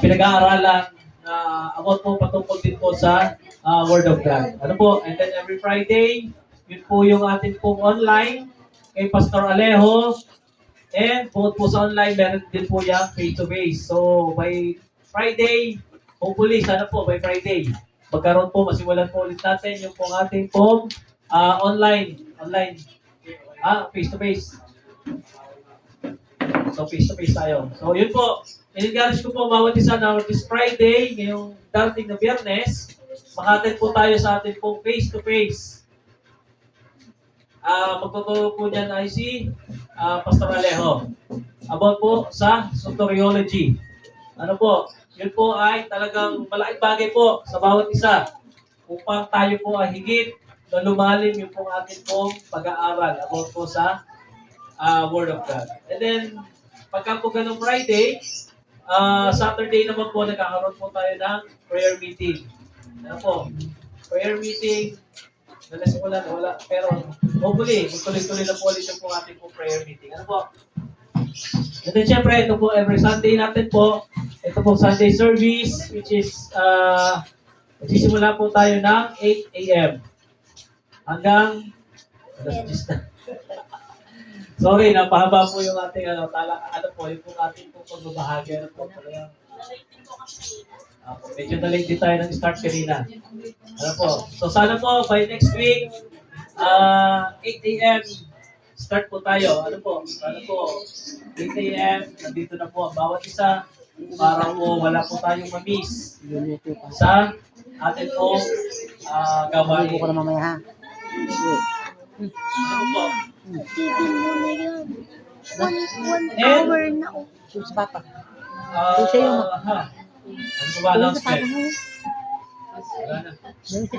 pinag-aaralan na about po patungkol din po sa Word of God. Ano po? And then every Friday, yun po yung ating pong online kay Pastor Alejo. And bukod po sa online, meron din po yung face-to-face. So, by Friday, hopefully, sana po, by Friday, magkaroon po, masimulan po ulit natin yung pong ating pong online, face-to-face. So, face-to-face tayo. So, yun po. In-encourage ko po bawat isa na this Friday, ngayong darating na Biyernes, makatin po tayo sa ating pong face-to-face. Magtuturo po niyan ay si Pastor Alejo about po sa soteriology. Ano po? Yun po ay talagang malaking bagay po sa bawat isa upang tayo po ay higit na lumalim yung pong ating pong pag-aaral about po sa Word of God. And then, pagka po ganong Friday, Saturday naman po, nagkakaroon po tayo ng prayer meeting. Ano po? Prayer meeting, nalasimulan, wala. Pero, hopefully, magtuloy-tuloy na po ulit yung po ating po prayer meeting. Ano po? And then, syempre, ito po, every Sunday natin po, ito po Sunday service, which is, magsisimula po tayo ng 8 a.m. hanggang alas 10 na. Sorry, napahaba po yung ating ano po, yung po ating po pagbabahagi. Ano po, talagang, medyo na-late din tayo ng start kanina. Ano po, so sana po, by next week, 8 a.m., start po tayo. Ano po, sana po, 8 a.m., nandito na po ang bawat isa, para po wala po tayong ma-miss sa atin po gawain. Ibu ko na mamaya ha. Ano po? Tigil mo na yan. One And, hour na. Sa papa. Ano po ba announcement? Wala na. Doon siya